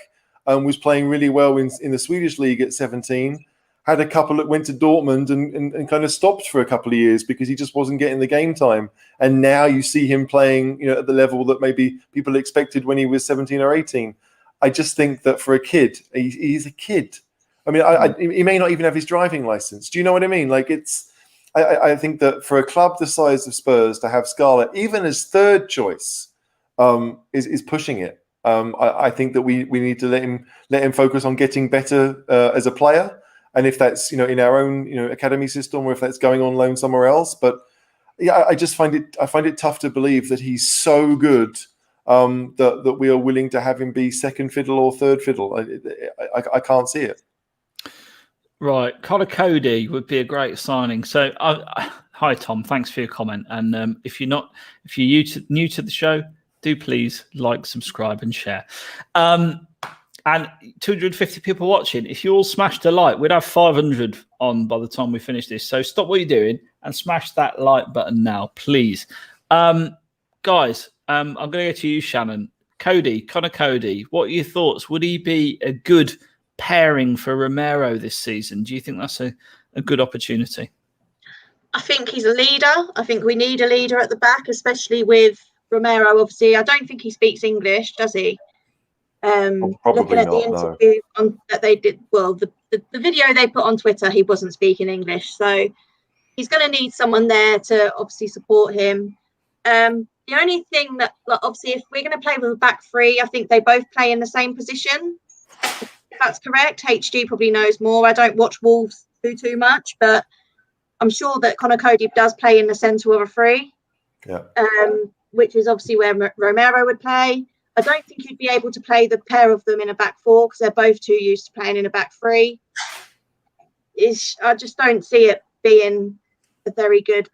was playing really well in the Swedish league at 17. Had a couple that went to Dortmund and kind of stopped for a couple of years because he just wasn't getting the game time. And now you see him playing, at the level that maybe people expected when he was 17 or 18. I just think that for a kid, he's a kid. I mean, he may not even have his driving license. Do you know what I mean? Like I think that for a club the size of Spurs to have Scarlett, even as third choice, is pushing it. I think that we need to let him focus on getting better as a player. And if that's in our own academy system, or if that's going on loan somewhere else, but yeah, I find it tough to believe that he's so good that we are willing to have him be second fiddle or third fiddle. I can't see it. Right, Connor Cody would be a great signing. So, hi Tom, thanks for your comment. And if you're new to the show, do please like, subscribe, and share. And 250 people watching. If you all smashed a like, we'd have 500 on by the time we finish this. So stop what you're doing and smash that like button now, please. Guys, I'm going to go to you, Shannon. Connor Cody, what are your thoughts? Would he be a good pairing for Romero this season? Do you think that's a good opportunity? I think he's a leader. I think we need a leader at the back, especially with Romero. Obviously, I don't think he speaks English, does he? Probably looking at not, the interview that they did, the video they put on Twitter, he wasn't speaking English, so he's going to need someone there to obviously support him. The only thing that, obviously, if we're going to play with a back three, I think they both play in the same position. If that's correct. HG probably knows more. I don't watch Wolves too much, but I'm sure that Connor Cody does play in the centre of a three. Yeah. Which is obviously where Romero would play. I don't think you'd be able to play the pair of them in a back four, because they're both too used to playing in a back three. I just don't see it being a very good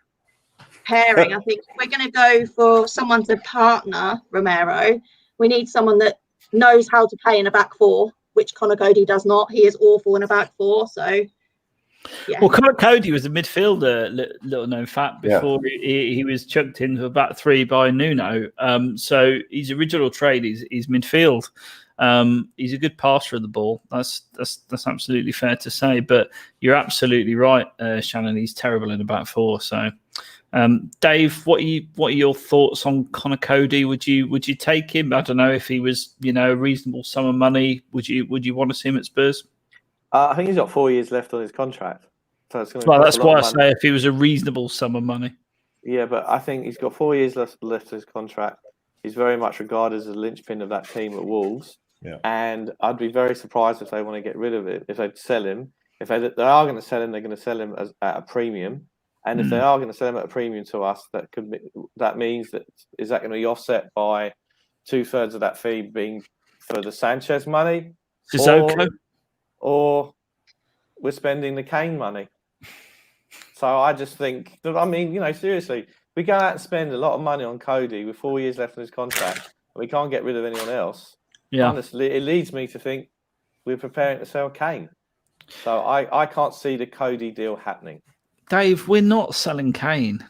pairing. I think if we're going to go for someone to partner Romero, we need someone that knows how to play in a back four, which Connor Cody does not. He is awful in a back four. So, yeah. Well, Connor Cody was a midfielder, little known fact, before he was chucked into a back three by Nuno. So his original trade is midfield. He's a good passer of the ball. That's absolutely fair to say. But you're absolutely right, Shannon. He's terrible in a back four. So, Dave, what are your thoughts on Connor Cody? Would you take him? I don't know if he was a reasonable sum of money. Would you want to see him at Spurs? I think he's got 4 years left on his contract. So it's going to that's why I say if he was a reasonable sum of money. Yeah, but I think he's got 4 years left on his contract. He's very much regarded as a linchpin of that team at Wolves. Yeah. And I'd be very surprised if they want to get rid of it. If they sell him, if they are going to sell him, they're going to sell him at a premium. And if they are going to sell him at a premium to us, that means that is that going to be offset by 2/3 of that fee being for the Sanchez money, or we're spending the Kane money. So I just think, seriously, we go out and spend a lot of money on Cody with 4 years left on his contract, and we can't get rid of anyone else. Yeah. Honestly, it leads me to think we're preparing to sell Kane. So I can't see the Cody deal happening. Dave, we're not selling Kane.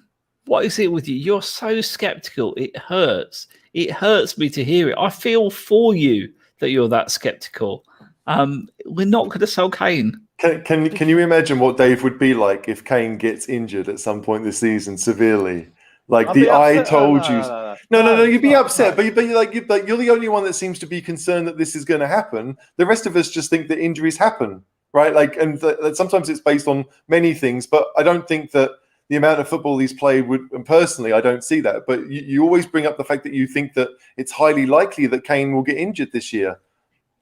What is it with you? You're so sceptical. It hurts. It hurts me to hear it. I feel for you that you're that sceptical. We're not going to sell Kane. Can you imagine what Dave would be like if Kane gets injured at some point this season severely? Like I told you. No. You'd be upset, but you're the only one that seems to be concerned that this is going to happen. The rest of us just think that injuries happen, right? And sometimes it's based on many things, but I don't think that the amount of football he's played would. And personally, I don't see that. But you always bring up the fact that you think that it's highly likely that Kane will get injured this year.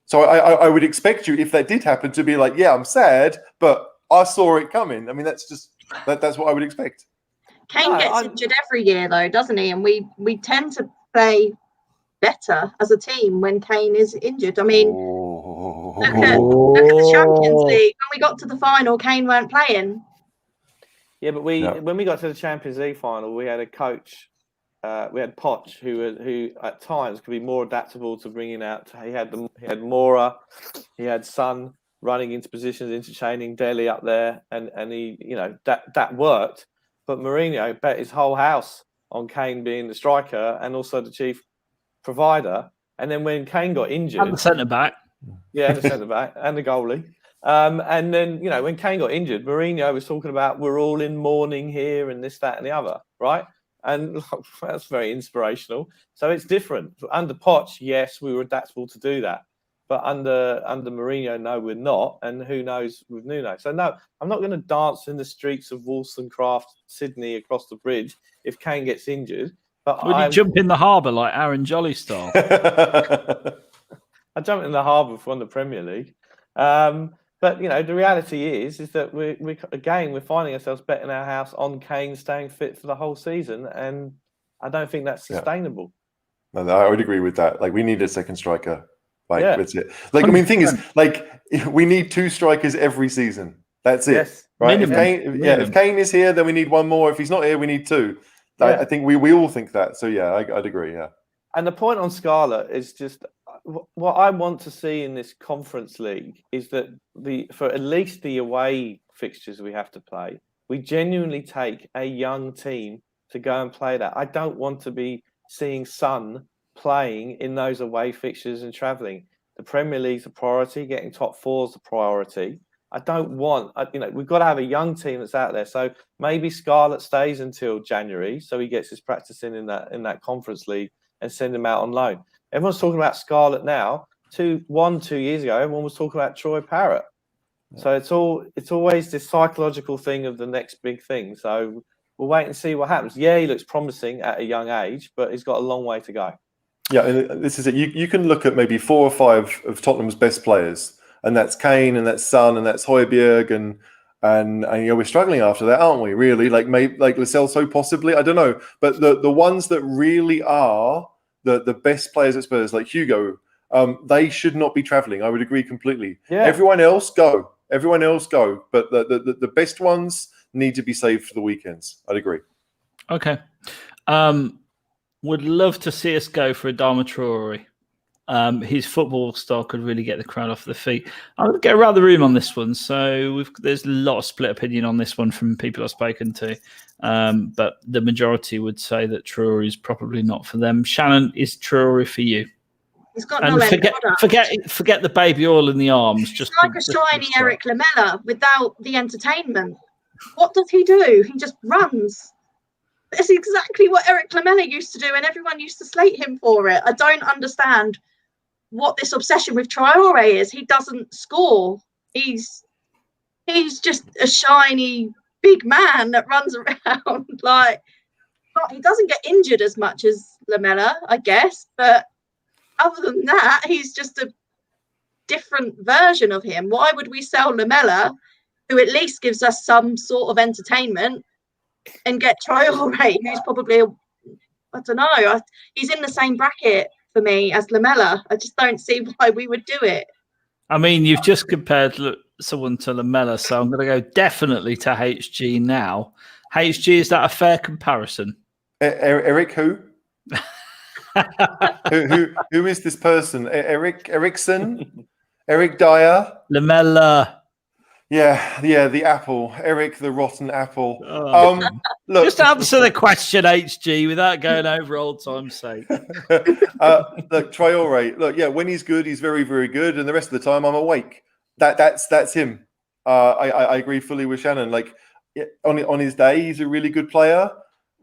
So I would expect you, if that did happen, to be like, yeah, I'm sad, but I saw it coming. I mean, that's what I would expect. Kane gets injured every year, though, doesn't he? And we tend to play better as a team when Kane is injured. I mean, look at the Champions League. When we got to the final, Kane weren't playing. Yeah, but when we got to the Champions League final, we had a coach. We had Poch, who at times could be more adaptable to bringing out. He had Mora, he had Son running into positions, interchaining Dele up there, and he that worked. But Mourinho bet his whole house on Kane being the striker and also the chief provider. And then when Kane got injured, and the centre back, and the centre back and the goalie. And then when Kane got injured, Mourinho was talking about we're all in mourning here and this, that, and the other, right? And that's very inspirational. So it's different. Under Poch, yes, we were adaptable to do that. But under Mourinho, no, we're not. And who knows with Nuno. So, no, I'm not going to dance in the streets of Wollstonecraft, Sydney, across the bridge if Kane gets injured. But would you jump in the harbour like Aaron Jolly style? I jumped in the harbour from the Premier League. But, the reality is that we're finding ourselves betting our house on Kane staying fit for the whole season. And I don't think that's sustainable. No, I would agree with that. Like, we need a second striker. That's it. Like, I mean, the thing is, like, we need two strikers every season. That's it. Yes. Right? If Kane is here, then we need one more. If he's not here, we need two. I think we all think that. So, yeah, I'd agree, yeah. And the point on Scarlett is just what I want to see in this Conference League is that for at least the away fixtures we have to play, we genuinely take a young team to go and play that. I don't want to be seeing Son playing in those away fixtures and travelling. The Premier League's a priority. Getting top four is a priority. I don't want, we've got to have a young team that's out there. So maybe Scarlett stays until January, so he gets his practice in that Conference League and send him out on loan. Everyone's talking about Scarlett now. 2 years ago, everyone was talking about Troy Parrott. So it's always this psychological thing of the next big thing. So we'll wait and see what happens. Yeah, he looks promising at a young age, but he's got a long way to go. Yeah, and this is it. You can look at maybe 4 or 5 of Tottenham's best players, and that's Kane, and that's Son, and that's Højbjerg, and we're struggling after that, aren't we? Really, like Lo Celso possibly. I don't know, but the ones that really are the best players at Spurs, like Hugo, they should not be travelling. I would agree completely. Yeah. Everyone else go, but the best ones need to be saved for the weekends. I'd agree. Okay. Would love to see us go for Adama Traore. His football style could really get the crowd off their feet. I'm going to get around the room on this one. So there's a lot of split opinion on this one from people I've spoken to. But the majority would say that Traore is probably not for them. Shannon, is Traore for you? He's got And no end product. forget the baby oil in the arms. He's Just like a shiny Eric Lamela without the entertainment. What does he do? He just runs. That's exactly what Eric Lamela used to do, and everyone used to slate him for it. I don't understand what this obsession with Traore is. He doesn't score. He's just a shiny big man that runs around. Like, he doesn't get injured as much as Lamela, I guess, but other than that, he's just a different version of him. Why would we sell Lamela, who at least gives us some sort of entertainment, and get Traore, who's probably I don't know. He's in the same bracket for me as Lamela. I just don't see why we would do it. I mean, you've just compared someone to Lamela, so I'm going to go definitely to HG now. HG, is that a fair comparison? Eric who? who is this person? Ericsson? Eric Dyer? Lamela. Yeah, the apple. Eric the rotten apple. Look, just answer the question, HG, without going over old time's sake. Look, Traore. Look, yeah, when he's good, he's very, very good, and the rest of the time, I'm awake. That's him. I agree fully with Shannon. Like, on his day, he's a really good player,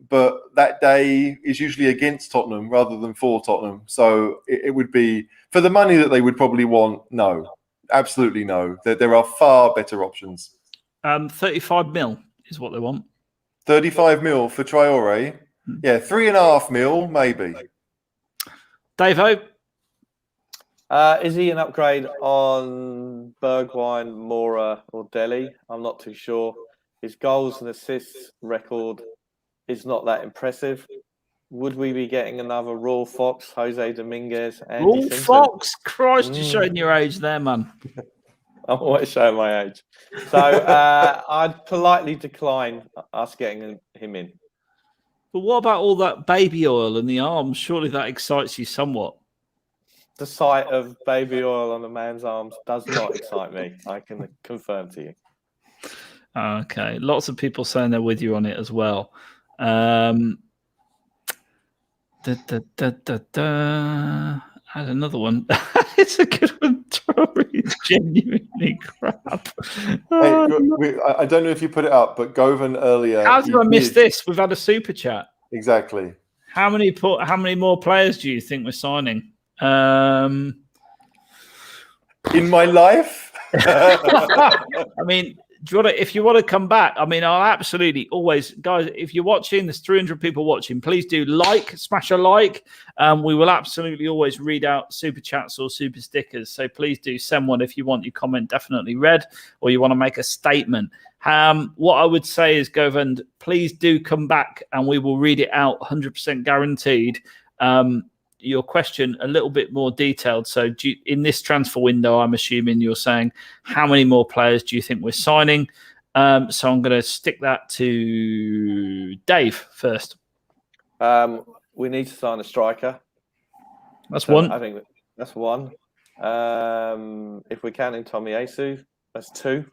but that day is usually against Tottenham rather than for Tottenham. So it would be, for the money that they would probably want, no. Absolutely no. There are far better options. 35 mil is what they want. 35 mil for Traore. Yeah, 3.5 mil, maybe. Dave-o? Is he an upgrade on Bergwijn, Mora, or Delhi? I'm not too sure. His goals and assists record is not that impressive. Would we be getting another Raw Fox, Jose Dominguez, Andy Raw Simpson? Fox? Christ, you're showing your age there, man. I'm always showing my age. So I'd politely decline us getting him in. But what about all that baby oil in the arms? Surely that excites you somewhat. The sight of baby oil on a man's arms does not excite me. I can confirm to you. Okay. Lots of people saying they're with you on it as well. I had another one. It's a good one. It's genuinely crap. I don't know if you put it up, but Govan earlier. How did I miss this? We've had a super chat. Exactly. How many more players do you think we're signing? In my life? I mean, if you want to come back, I mean, I'll absolutely always, guys, if you're watching, there's 300 people watching, please do smash a like. We will absolutely always read out super chats or super stickers. So please do send one if you want your comment definitely read or you want to make a statement. What I would say is, Govind, please do come back and we will read it out 100% guaranteed. Your question a little bit more detailed. So in this transfer window, I'm assuming you're saying how many more players do you think we're signing? So I'm going to stick that to Dave first. We need to sign a striker. That's one. I think that's one. If we can in Tomiyasu, that's two.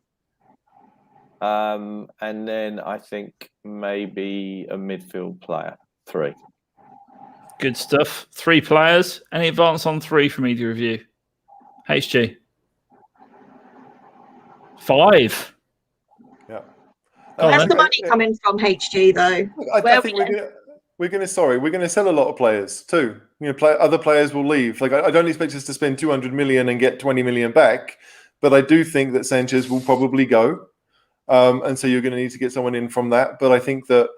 And then I think maybe a midfield player, three. Good stuff. 3 players. Any advance on 3 from either of you? HG. 5. Yeah. Where's the money coming from, HG, though? I think we're going to sell a lot of players too. Other players will leave. Like I don't expect us to spend 200 million and get 20 million back, but I do think that Sanchez will probably go, and so you're going to need to get someone in from that. But I think that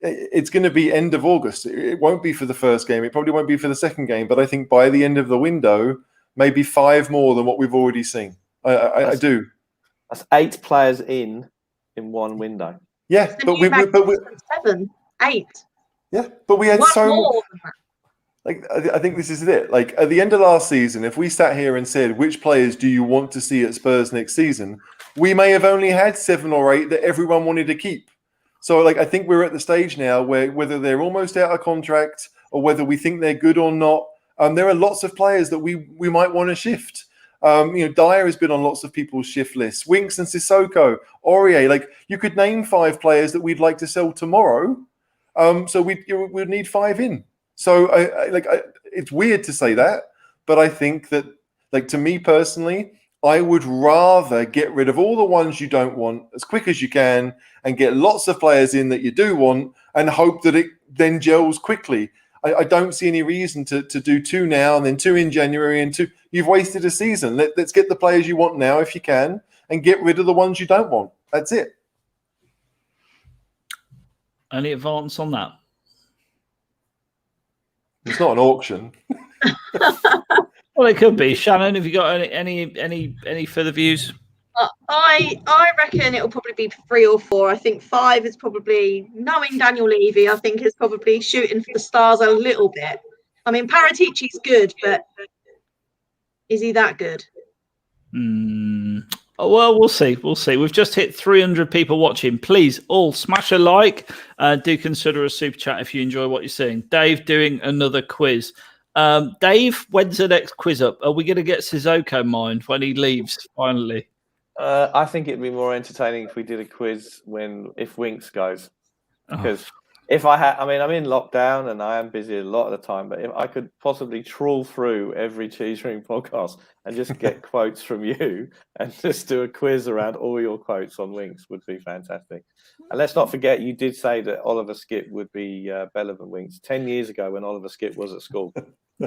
it's going to be end of August. It won't be for the first game. It probably won't be for the second game. But I think by the end of the window, maybe 5 more than what we've already seen. I do. That's 8 players in one window. Yeah, but we 7, 8. Yeah, but we had so more than that. Like I think this is it. Like at the end of last season, if we sat here and said which players do you want to see at Spurs next season, we may have only had 7 or 8 that everyone wanted to keep. So, I think we're at the stage now where whether they're almost out of contract or whether we think they're good or not, there are lots of players that we might want to shift. Dyer has been on lots of people's shift lists. Winks and Sissoko, Aurier. Like you could name 5 players that we'd like to sell tomorrow. So we'd need 5 in. So, it's weird to say that, but I think that, like, to me personally, I would rather get rid of all the ones you don't want as quick as you can and get lots of players in that you do want and hope that it then gels quickly. I don't see any reason to do 2 now and then 2 in January and 2. You've wasted a season. Let's get the players you want now if you can and get rid of the ones you don't want. That's it. Any advance on that? It's not an auction. Well, it could be. Shannon, have you got any further views? I reckon it'll probably be 3 or 4. I think 5 is probably, knowing Daniel Levy, I think is probably shooting for the stars a little bit. I mean, Paratici's good, but is he that good? Oh, well, we'll see. We'll see. We've just hit 300 people watching. Please, all smash a like. Do consider a super chat if you enjoy what you're seeing. Dave doing another quiz. Dave, when's the next quiz up? Are we going to get Sissoko mind when he leaves finally? I think it'd be more entertaining if we did a quiz if Winks goes, because if I'm in lockdown and I am busy a lot of the time, but if I could possibly trawl through every Cheese Room podcast and just get quotes from you and just do a quiz around all your quotes on Winks would be fantastic. And let's not forget, you did say that Oliver Skipp would be better than Winks 10 years ago when Oliver Skipp was at school.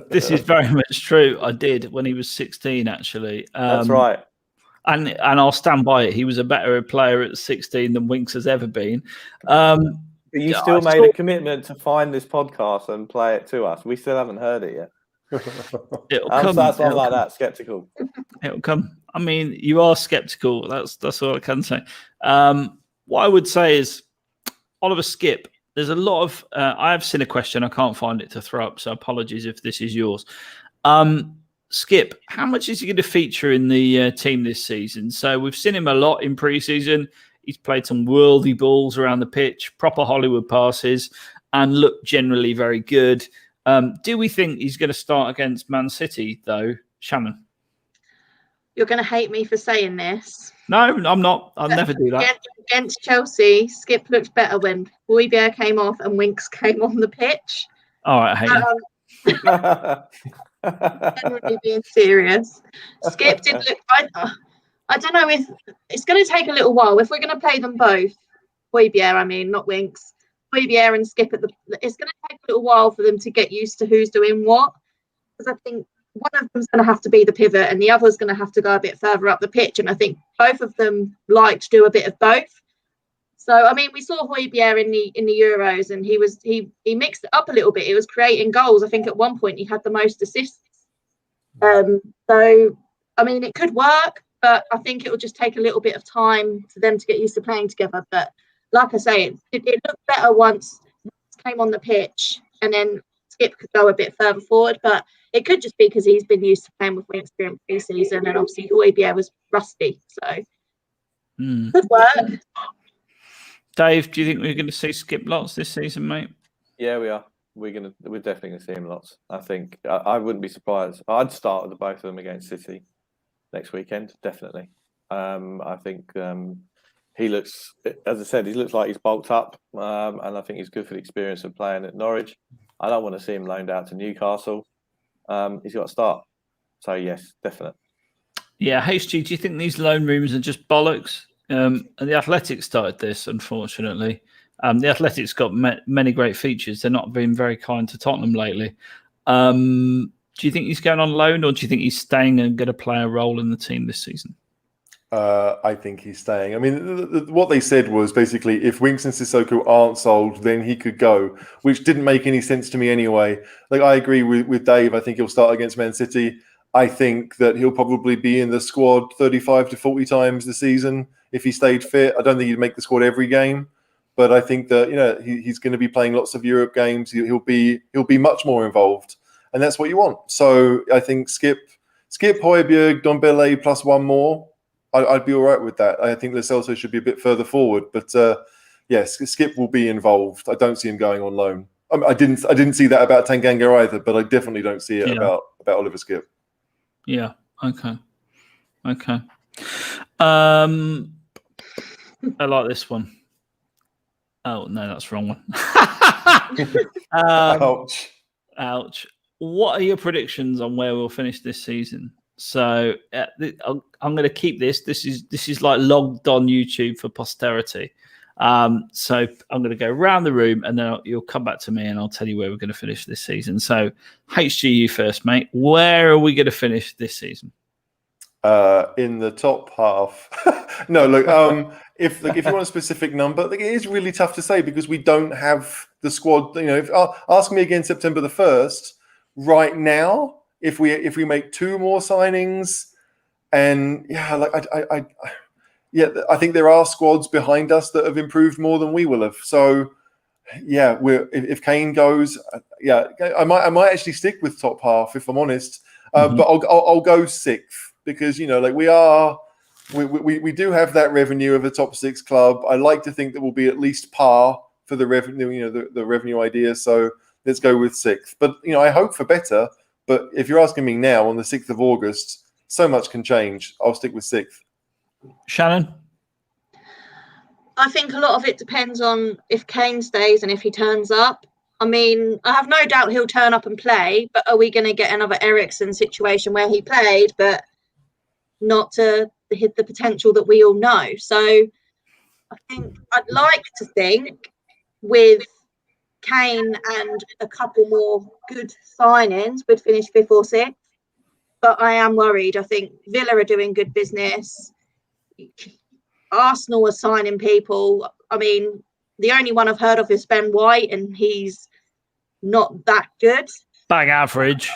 This is very much true. I did when he was 16, actually. That's right. And I'll stand by it. He was a better player at 16 than Winks has ever been. But you still made a commitment to find this podcast and play it to us. We still haven't heard it yet. It'll come. That's not like that. Skeptical. It'll come. I mean, you are skeptical. That's all I can say. What I would say is Oliver Skipp. There's a lot of. I have seen a question. I can't find it to throw up. So apologies if this is yours. Skipp, how much is he going to feature in the team this season? So we've seen him a lot in pre-season. He's played some worldy balls around the pitch, proper Hollywood passes, and looked generally very good. Do we think he's going to start against Man City, though, Shannon? You're going to hate me for saying this. No, I'm not. I'll never do that. Against Chelsea, Skipp looked better when Højbjerg came off and Winks came on the pitch. All right, I hate you. Generally being serious, Skipp did look. I don't know if it's going to take a little while if we're going to play them both. Højbjerg, I mean, not Winks. Højbjerg and Skipp it's going to take a little while for them to get used to who's doing what. Because I think one of them's going to have to be the pivot, and the other's going to have to go a bit further up the pitch. And I think both of them like to do a bit of both. So I mean, we saw Højbjerg in the Euros, and he mixed it up a little bit. He was creating goals. I think at one point he had the most assists. So I mean, it could work, but I think it will just take a little bit of time for them to get used to playing together. But like I say, it looked better once came on the pitch, and then Skipp could go a bit further forward. But it could just be because he's been used to playing with Winks during pre-season, and obviously Højbjerg was rusty. So could work. Dave, do you think we're going to see Skipp lots this season, mate? Yeah, we are. We're definitely going to see him lots. I think I wouldn't be surprised. I'd start with the both of them against City next weekend, definitely. I think he looks, as I said, he looks like he's bulked up, and I think he's good for the experience of playing at Norwich. I don't want to see him loaned out to Newcastle. He's got to start. So yes, definitely. Yeah, HG, do you think these loan rumours are just bollocks? And the Athletics started this, unfortunately. The Athletics got many great features. They're not been very kind to Tottenham lately. Do you think he's going on loan, or do you think he's staying and going to play a role in the team this season? I think he's staying. I mean, what they said was basically if Winks and Sissoko aren't sold, then he could go, which didn't make any sense to me anyway. Like, I agree with Dave. I think he'll start against Man City. I think that he'll probably be in the squad 35 to 40 times this season if he stayed fit. I don't think he'd make the squad every game, but I think that he's going to be playing lots of Europe games. He'll be much more involved, and that's what you want. So I think Skipp, Højbjerg, Ndombele plus one more. I'd be all right with that. I think Lo Celso should be a bit further forward, but yes, Skipp will be involved. I don't see him going on loan. I didn't see that about Tanganga either, but I definitely don't see it about Oliver Skipp. Yeah. Okay. I like this one. Oh no, that's the wrong one. Ouch. what are your predictions on where we'll finish this season? So I'm going to keep this. This is like logged on YouTube for posterity. So I'm going to go around the room, and then you'll come back to me, and I'll tell you where we're going to finish this season. So HGU first, mate. Where are we going to finish this season? In the top half. No, look. If you want a specific number, it is really tough to say because we don't have the squad. If ask me again September the 1st. Right now, if we make 2 more signings, and I think there are squads behind us that have improved more than we will have. So yeah, if Kane goes, I might actually stick with top half if I'm honest. But I'll go 6th because we do have that revenue of a top 6 club. I like to think that we'll be at least par for the revenue, the revenue idea. So let's go with 6th. But I hope for better. But if you're asking me now on the 6th of August, so much can change. I'll stick with 6th. Shannon? I think a lot of it depends on if Kane stays and if he turns up. I mean, I have no doubt he'll turn up and play, but are we going to get another Eriksen situation where he played, but not to hit the potential that we all know? So I think I'd like to think with Kane and a couple more good signings we'd finish 5th or 6th. But I am worried. I think Villa are doing good business. Arsenal are signing people. I mean, the only one I've heard of is Ben White, and he's not that good. Bang average.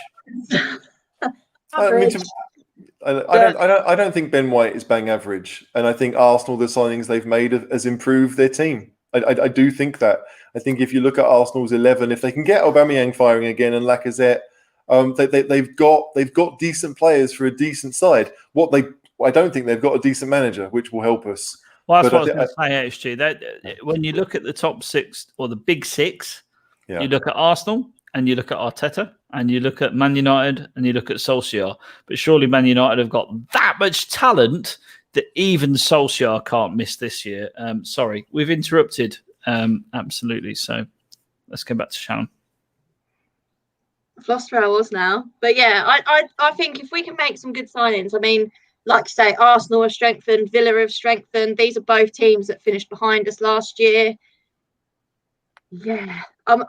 I don't think Ben White is bang average, and I think Arsenal, the signings they've made, has improved their team. I do think that. I think if you look at Arsenal's 11, if they can get Aubameyang firing again and Lacazette, they've got decent players for a decent side. I don't think they've got a decent manager, which will help us. Well, that's what I was going to say, HG. That when you look at the top 6 or the big 6, you look at Arsenal and you look at Arteta and you look at Man United and you look at Solskjaer. But surely Man United have got that much talent that even Solskjaer can't miss this year. Sorry, we've interrupted. Absolutely. So let's go back to Shannon. I've lost where I was now. But yeah, I think if we can make some good signings, I mean, like you say, Arsenal have strengthened, Villa have strengthened. These are both teams that finished behind us last year. Yeah, I'm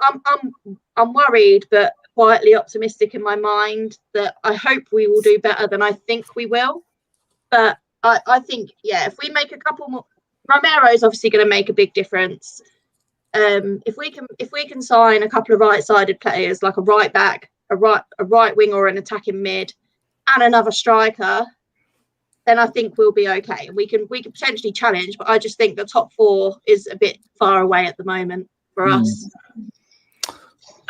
worried, but quietly optimistic in my mind that I hope we will do better than I think we will. But I think, if we make a couple more, Romero is obviously going to make a big difference. If we can sign a couple of right-sided players like a right back, a right wing, or an attacking mid, and another striker, then I think we'll be okay. We can potentially challenge, but I just think the top 4 is a bit far away at the moment for us.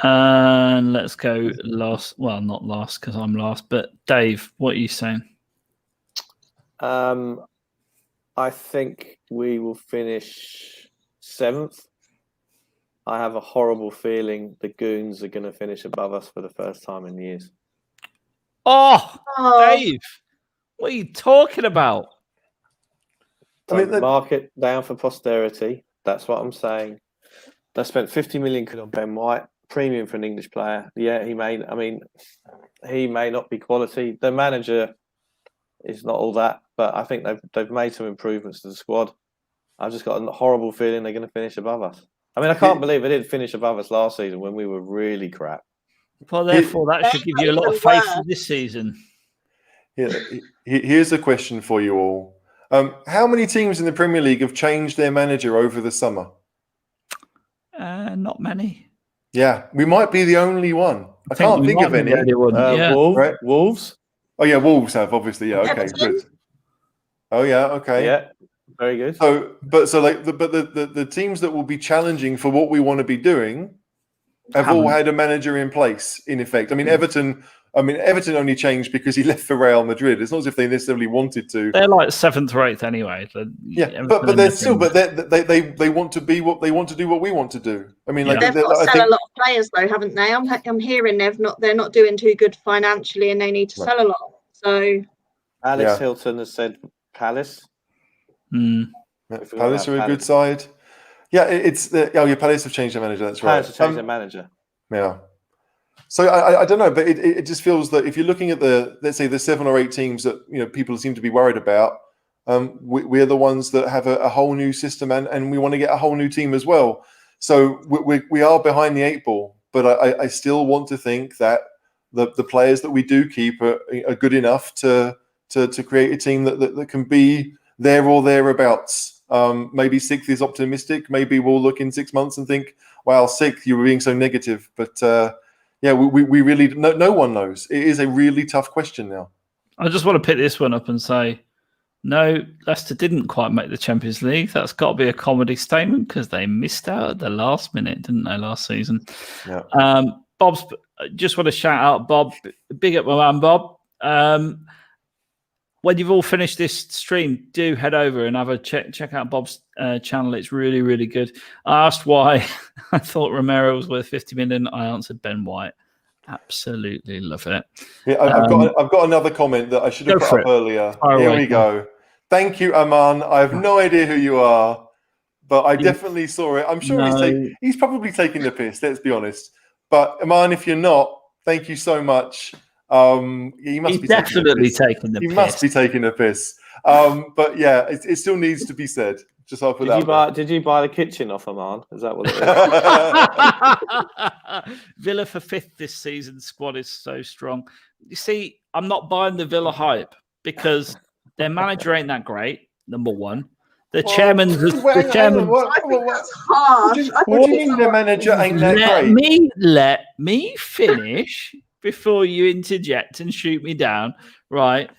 And let's go last. Well, not last because I'm last, but Dave, what are you saying? I think we will finish 7th. I have a horrible feeling the Goons are going to finish above us for the first time in years. Oh, Dave, what are you talking about? Don't mark it down for posterity. That's what I'm saying. They spent 50 million quid on Ben White, premium for an English player. Yeah, he may not be quality. The manager is not all that, but I think they've made some improvements to the squad. I've just got a horrible feeling they're going to finish above us. I mean, I can't believe they didn't finish above us last season when we were really crap. Well, therefore, that should give you a lot of faith for this season. Yeah, here's a question for you all. How many teams in the Premier League have changed their manager over the summer? Not many. Yeah, we might be the only one. I can't think of any. Wolves? Oh, yeah, Wolves have, obviously. Yeah, okay, good. Oh, yeah, okay. Yeah, very good. The teams that will be challenging for what we want to be doing have all had a manager in place, in effect. I mean, Everton only changed because he left for Real Madrid. It's not as if they necessarily wanted to. They're like 7th or 8th anyway. But they're still. But they want to be what they want to do. What we want to do. I mean, they've got to sell a lot of players, though, haven't they? I'm hearing they're not doing too good financially, and they need to sell a lot. So, Alex Hilton has said Palace. Palace are a good side. Yeah, Palace have changed their manager. That's right. Palace have changed their manager. Yeah. So I don't know, but it just feels that if you're looking at let's say the 7 or 8 teams that people seem to be worried about, we're the ones that have a whole new system and we want to get a whole new team as well. So we are behind the 8 ball, but I still want to think that the players that we do keep are good enough to create a team that can be there or thereabouts. Maybe 6th is optimistic. Maybe we'll look in 6 months and think, wow, 6th, you were being so negative. But yeah, we really, no one knows. It is a really tough question now. I just want to pick this one up and say, no, Leicester didn't quite make the Champions League. That's got to be a comedy statement because they missed out at the last minute, didn't they, last season? Yeah. Bob's, just want to shout out Bob. Big up my man, Bob. When you've all finished this stream, do head over and have a check out Bob's channel. It's really, really good. I asked why I thought Romero was worth 50 million. I answered Ben White. Absolutely love it. Yeah, I've got another comment that I should have put up earlier. Here we go. Thank you, Aman. I have no idea who you are, but I definitely saw it. I'm sure he's probably taking the piss, let's be honest. But Aman, if you're not, thank you so much. He must be definitely taking the piss. He must be taking the piss. But yeah, it still needs to be said. Just I'll put Did you buy the kitchen off Aman? Is that what it is? Villa for 5th this season. Squad is so strong. You see, I'm not buying the Villa hype because their manager ain't that great. Number one, the chairman. That's harsh. What do you mean their manager ain't that great? Let me finish before you interject and shoot me down. Right,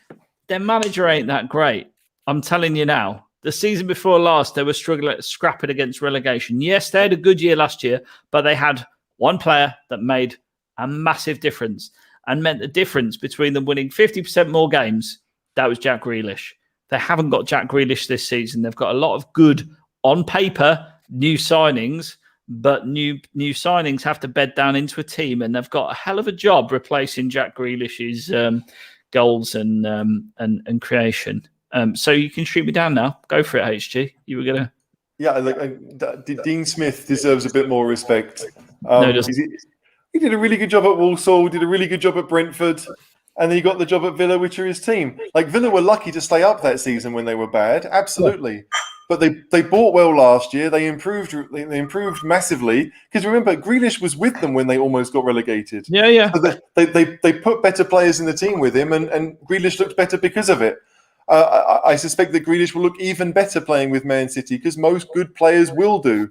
their manager ain't that great. I'm telling you now. The season before last, they were scrapping against relegation. Yes, they had a good year last year, but they had one player that made a massive difference and meant the difference between them winning 50% more games. That was Jack Grealish. They haven't got Jack Grealish this season. They've got a lot of good, on paper, new signings, but new signings have to bed down into a team, and they've got a hell of a job replacing Jack Grealish's goals and creation. So you can shoot me down now. Go for it, HG. You were gonna. Yeah, Dean Smith deserves a bit more respect. He did a really good job at Walsall. Did a really good job at Brentford, and then he got the job at Villa, which are his team. Like Villa were lucky to stay up that season when they were bad, absolutely. Yeah. But they bought well last year. They improved. They improved massively because remember, Grealish was with them when they almost got relegated. Yeah. So they put better players in the team with him, and Grealish looked better because of it. I suspect that Grealish will look even better playing with Man City because most good players will do.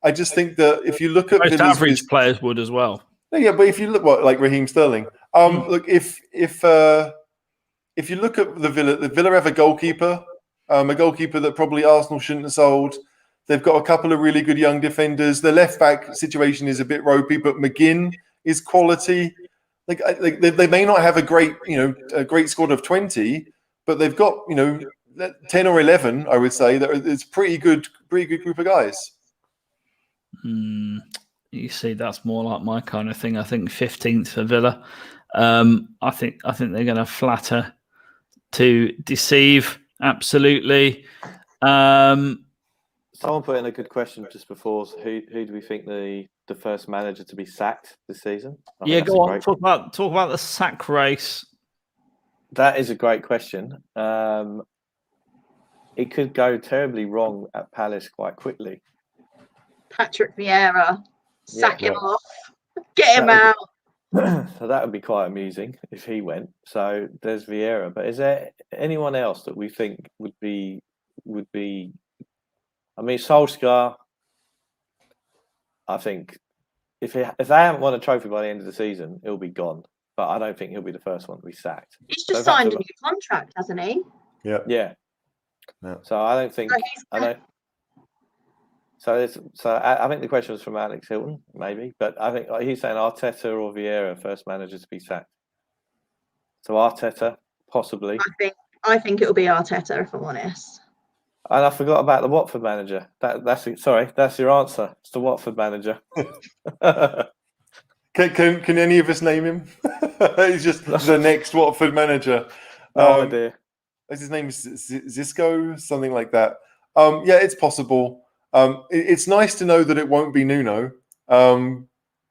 I just think that if you look at most average players would as well. Yeah, but if you look like Raheem Sterling, look if you look at the Villa have a goalkeeper that probably Arsenal shouldn't have sold. They've got a couple of really good young defenders. The left back situation is a bit ropey, but McGinn is quality. Like they may not have a great squad of 20. But they've got 10 or 11, I would say. It's pretty good group of guys. You see, that's more like my kind of thing. I think 15th for Villa. I think they're going to flatter to deceive. Absolutely. Someone put in a good question just before. Who do we think the first manager to be sacked this season? Yeah, go on. Talk about the sack race. That is a great question. It could go terribly wrong at Palace quite quickly. Patrick Vieira, sack him off, get him out. So that would be quite amusing if he went. So there's Vieira, but is there anyone else that we think would be? I mean, Solskjaer. I think if they haven't won a trophy by the end of the season, he'll be gone. But I don't think he'll be the first one to be sacked. He's just signed a new contract, hasn't he? Yeah. So I don't think. So I think the question was from Alex Hilton, maybe, but I think he's saying Arteta or Vieira first manager to be sacked. So Arteta, possibly. I think it'll be Arteta, if I'm honest. And I forgot about the Watford manager. That's your answer. It's the Watford manager. Can any of us name him? He's just the next Watford manager. No idea. His name is Zisco, something like that. Yeah, it's possible. It's nice to know that it won't be Nuno.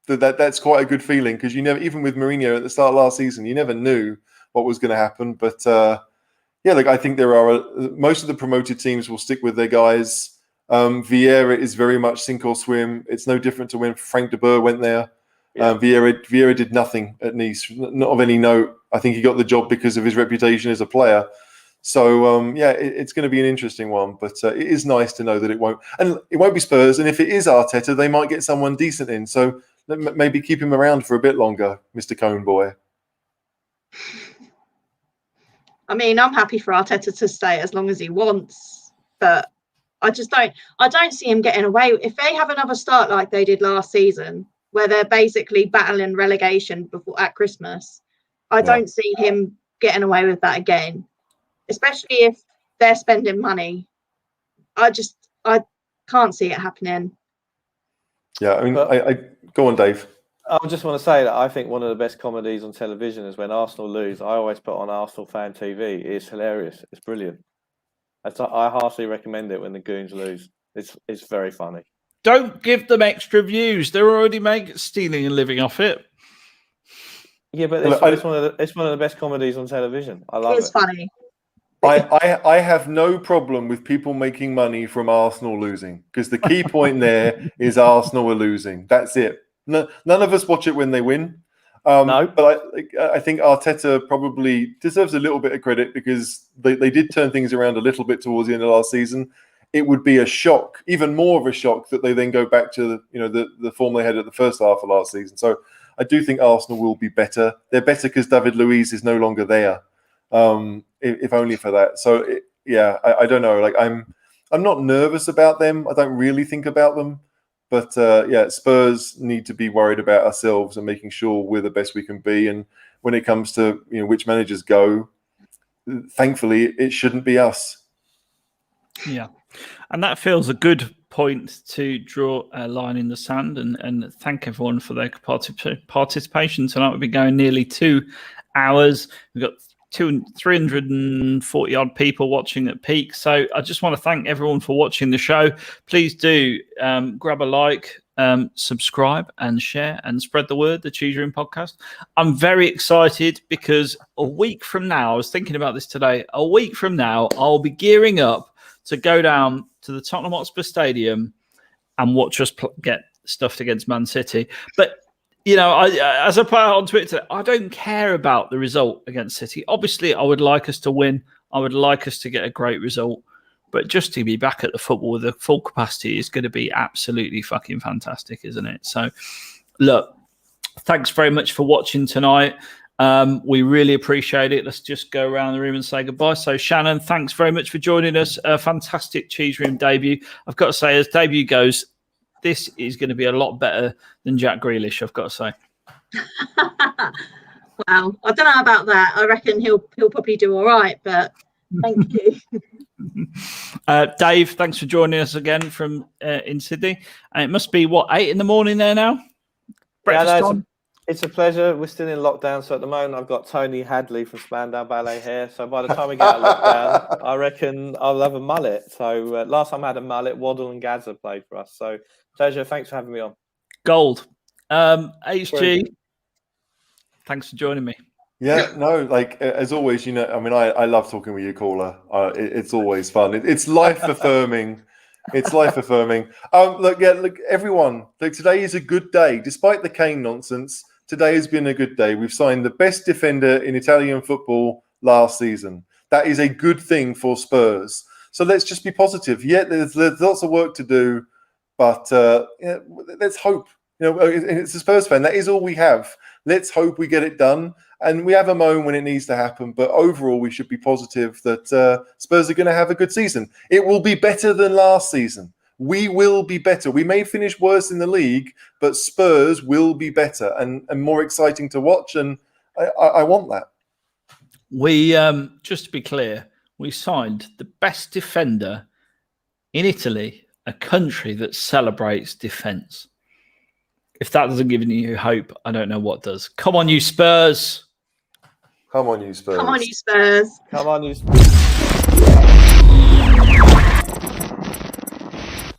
that's quite a good feeling, because you never, even with Mourinho at the start of last season, you never knew what was going to happen. But I think there are most of the promoted teams will stick with their guys. Vieira is very much sink or swim. It's no different to when Frank de Boer went there. Yeah. Vieira did nothing at Nice, not of any note. I think he got the job because of his reputation as a player. So it's going to be an interesting one, but it is nice to know that it won't be Spurs. And if it is Arteta, they might get someone decent in. So maybe keep him around for a bit longer, Mr. Cone boy. I mean, I'm happy for Arteta to stay as long as he wants, but I don't see him getting away. If they have another start like they did last season, where they're basically battling relegation at Christmas, I don't see him getting away with that again, especially if they're spending money. I can't see it happening. Yeah, I mean, I go on, Dave. I just want to say that I think one of the best comedies on television is when Arsenal lose. I always put on Arsenal Fan TV. It's hilarious. It's brilliant. I heartily recommend it when the Goons lose. It's very funny. Don't give them extra views. They're already stealing and living off it. Yeah, but it's one of the best comedies on television. I love it. It's funny. I have no problem with people making money from Arsenal losing, because the key point there is Arsenal are losing. That's it. No, none of us watch it when they win. No, but I think Arteta probably deserves a little bit of credit, because they did turn things around a little bit towards the end of last season. It would be a shock, even more of a shock, that they then go back to the form they had at the first half of last season. So I do think Arsenal will be better. They're better because David Luiz is no longer there, if only for that. So I don't know. Like I'm not nervous about them. I don't really think about them. But Spurs need to be worried about ourselves and making sure we're the best we can be. And when it comes to which managers go, thankfully it shouldn't be us. Yeah, and that feels a good point to draw a line in the sand and thank everyone for their participation tonight. We've been going nearly 2 hours. We've got 340 odd people watching at peak. So I just want to thank everyone for watching the show. Please do grab a like, subscribe and share and spread the word, the Cheese Room podcast. I'm very excited because a week from now, I was thinking about this today, a week from now, I'll be gearing up to go down to the Tottenham Hotspur Stadium and watch us get stuffed against Man City. But as a player on Twitter, I don't care about the result against City. Obviously, I would like us to win. I would like us to get a great result. But just to be back at the football with a full capacity is going to be absolutely fucking fantastic, isn't it? So, look, thanks very much for watching tonight. We really appreciate it. Let's just go around the room and say goodbye. So, Shannon, thanks very much for joining us. A fantastic Cheese Room debut. I've got to say, as debut goes, this is going to be a lot better than Jack Grealish, I've got to say. Wow. I don't know about that. I reckon he'll probably do all right, but thank you. Dave, thanks for joining us again from in Sydney. And it must be, 8 in the morning there now? Breakfast time? It's a pleasure. We're still in lockdown, so at the moment I've got Tony Hadley from Spandau Ballet here. So by the time we get out of lockdown, I reckon I'll have a mullet. So last time I had a mullet, Waddle and Gazza played for us. So pleasure. Thanks for having me on. Gold. HG, thanks for joining me. Yeah, no, as always, I love talking with you, caller. It's always fun. It's life affirming. It's life affirming. Look, everyone. Today is a good day, despite the Kane nonsense. Today has been a good day. We've signed the best defender in Italian football last season. That is a good thing for Spurs. So let's just be positive. Yeah, there's lots of work to do, but let's hope. It's a Spurs fan. That is all we have. Let's hope we get it done. And we have a moan when it needs to happen. But overall, we should be positive that Spurs are going to have a good season. It will be better than last season. We will be better. We may finish worse in the league, but Spurs will be better and more exciting to watch. And I want that. We, just to be clear, we signed the best defender in Italy, a country that celebrates defence. If that doesn't give you hope, I don't know what does. Come on, you Spurs. Come on, you Spurs. Come on, you Spurs. Come on, you Spurs.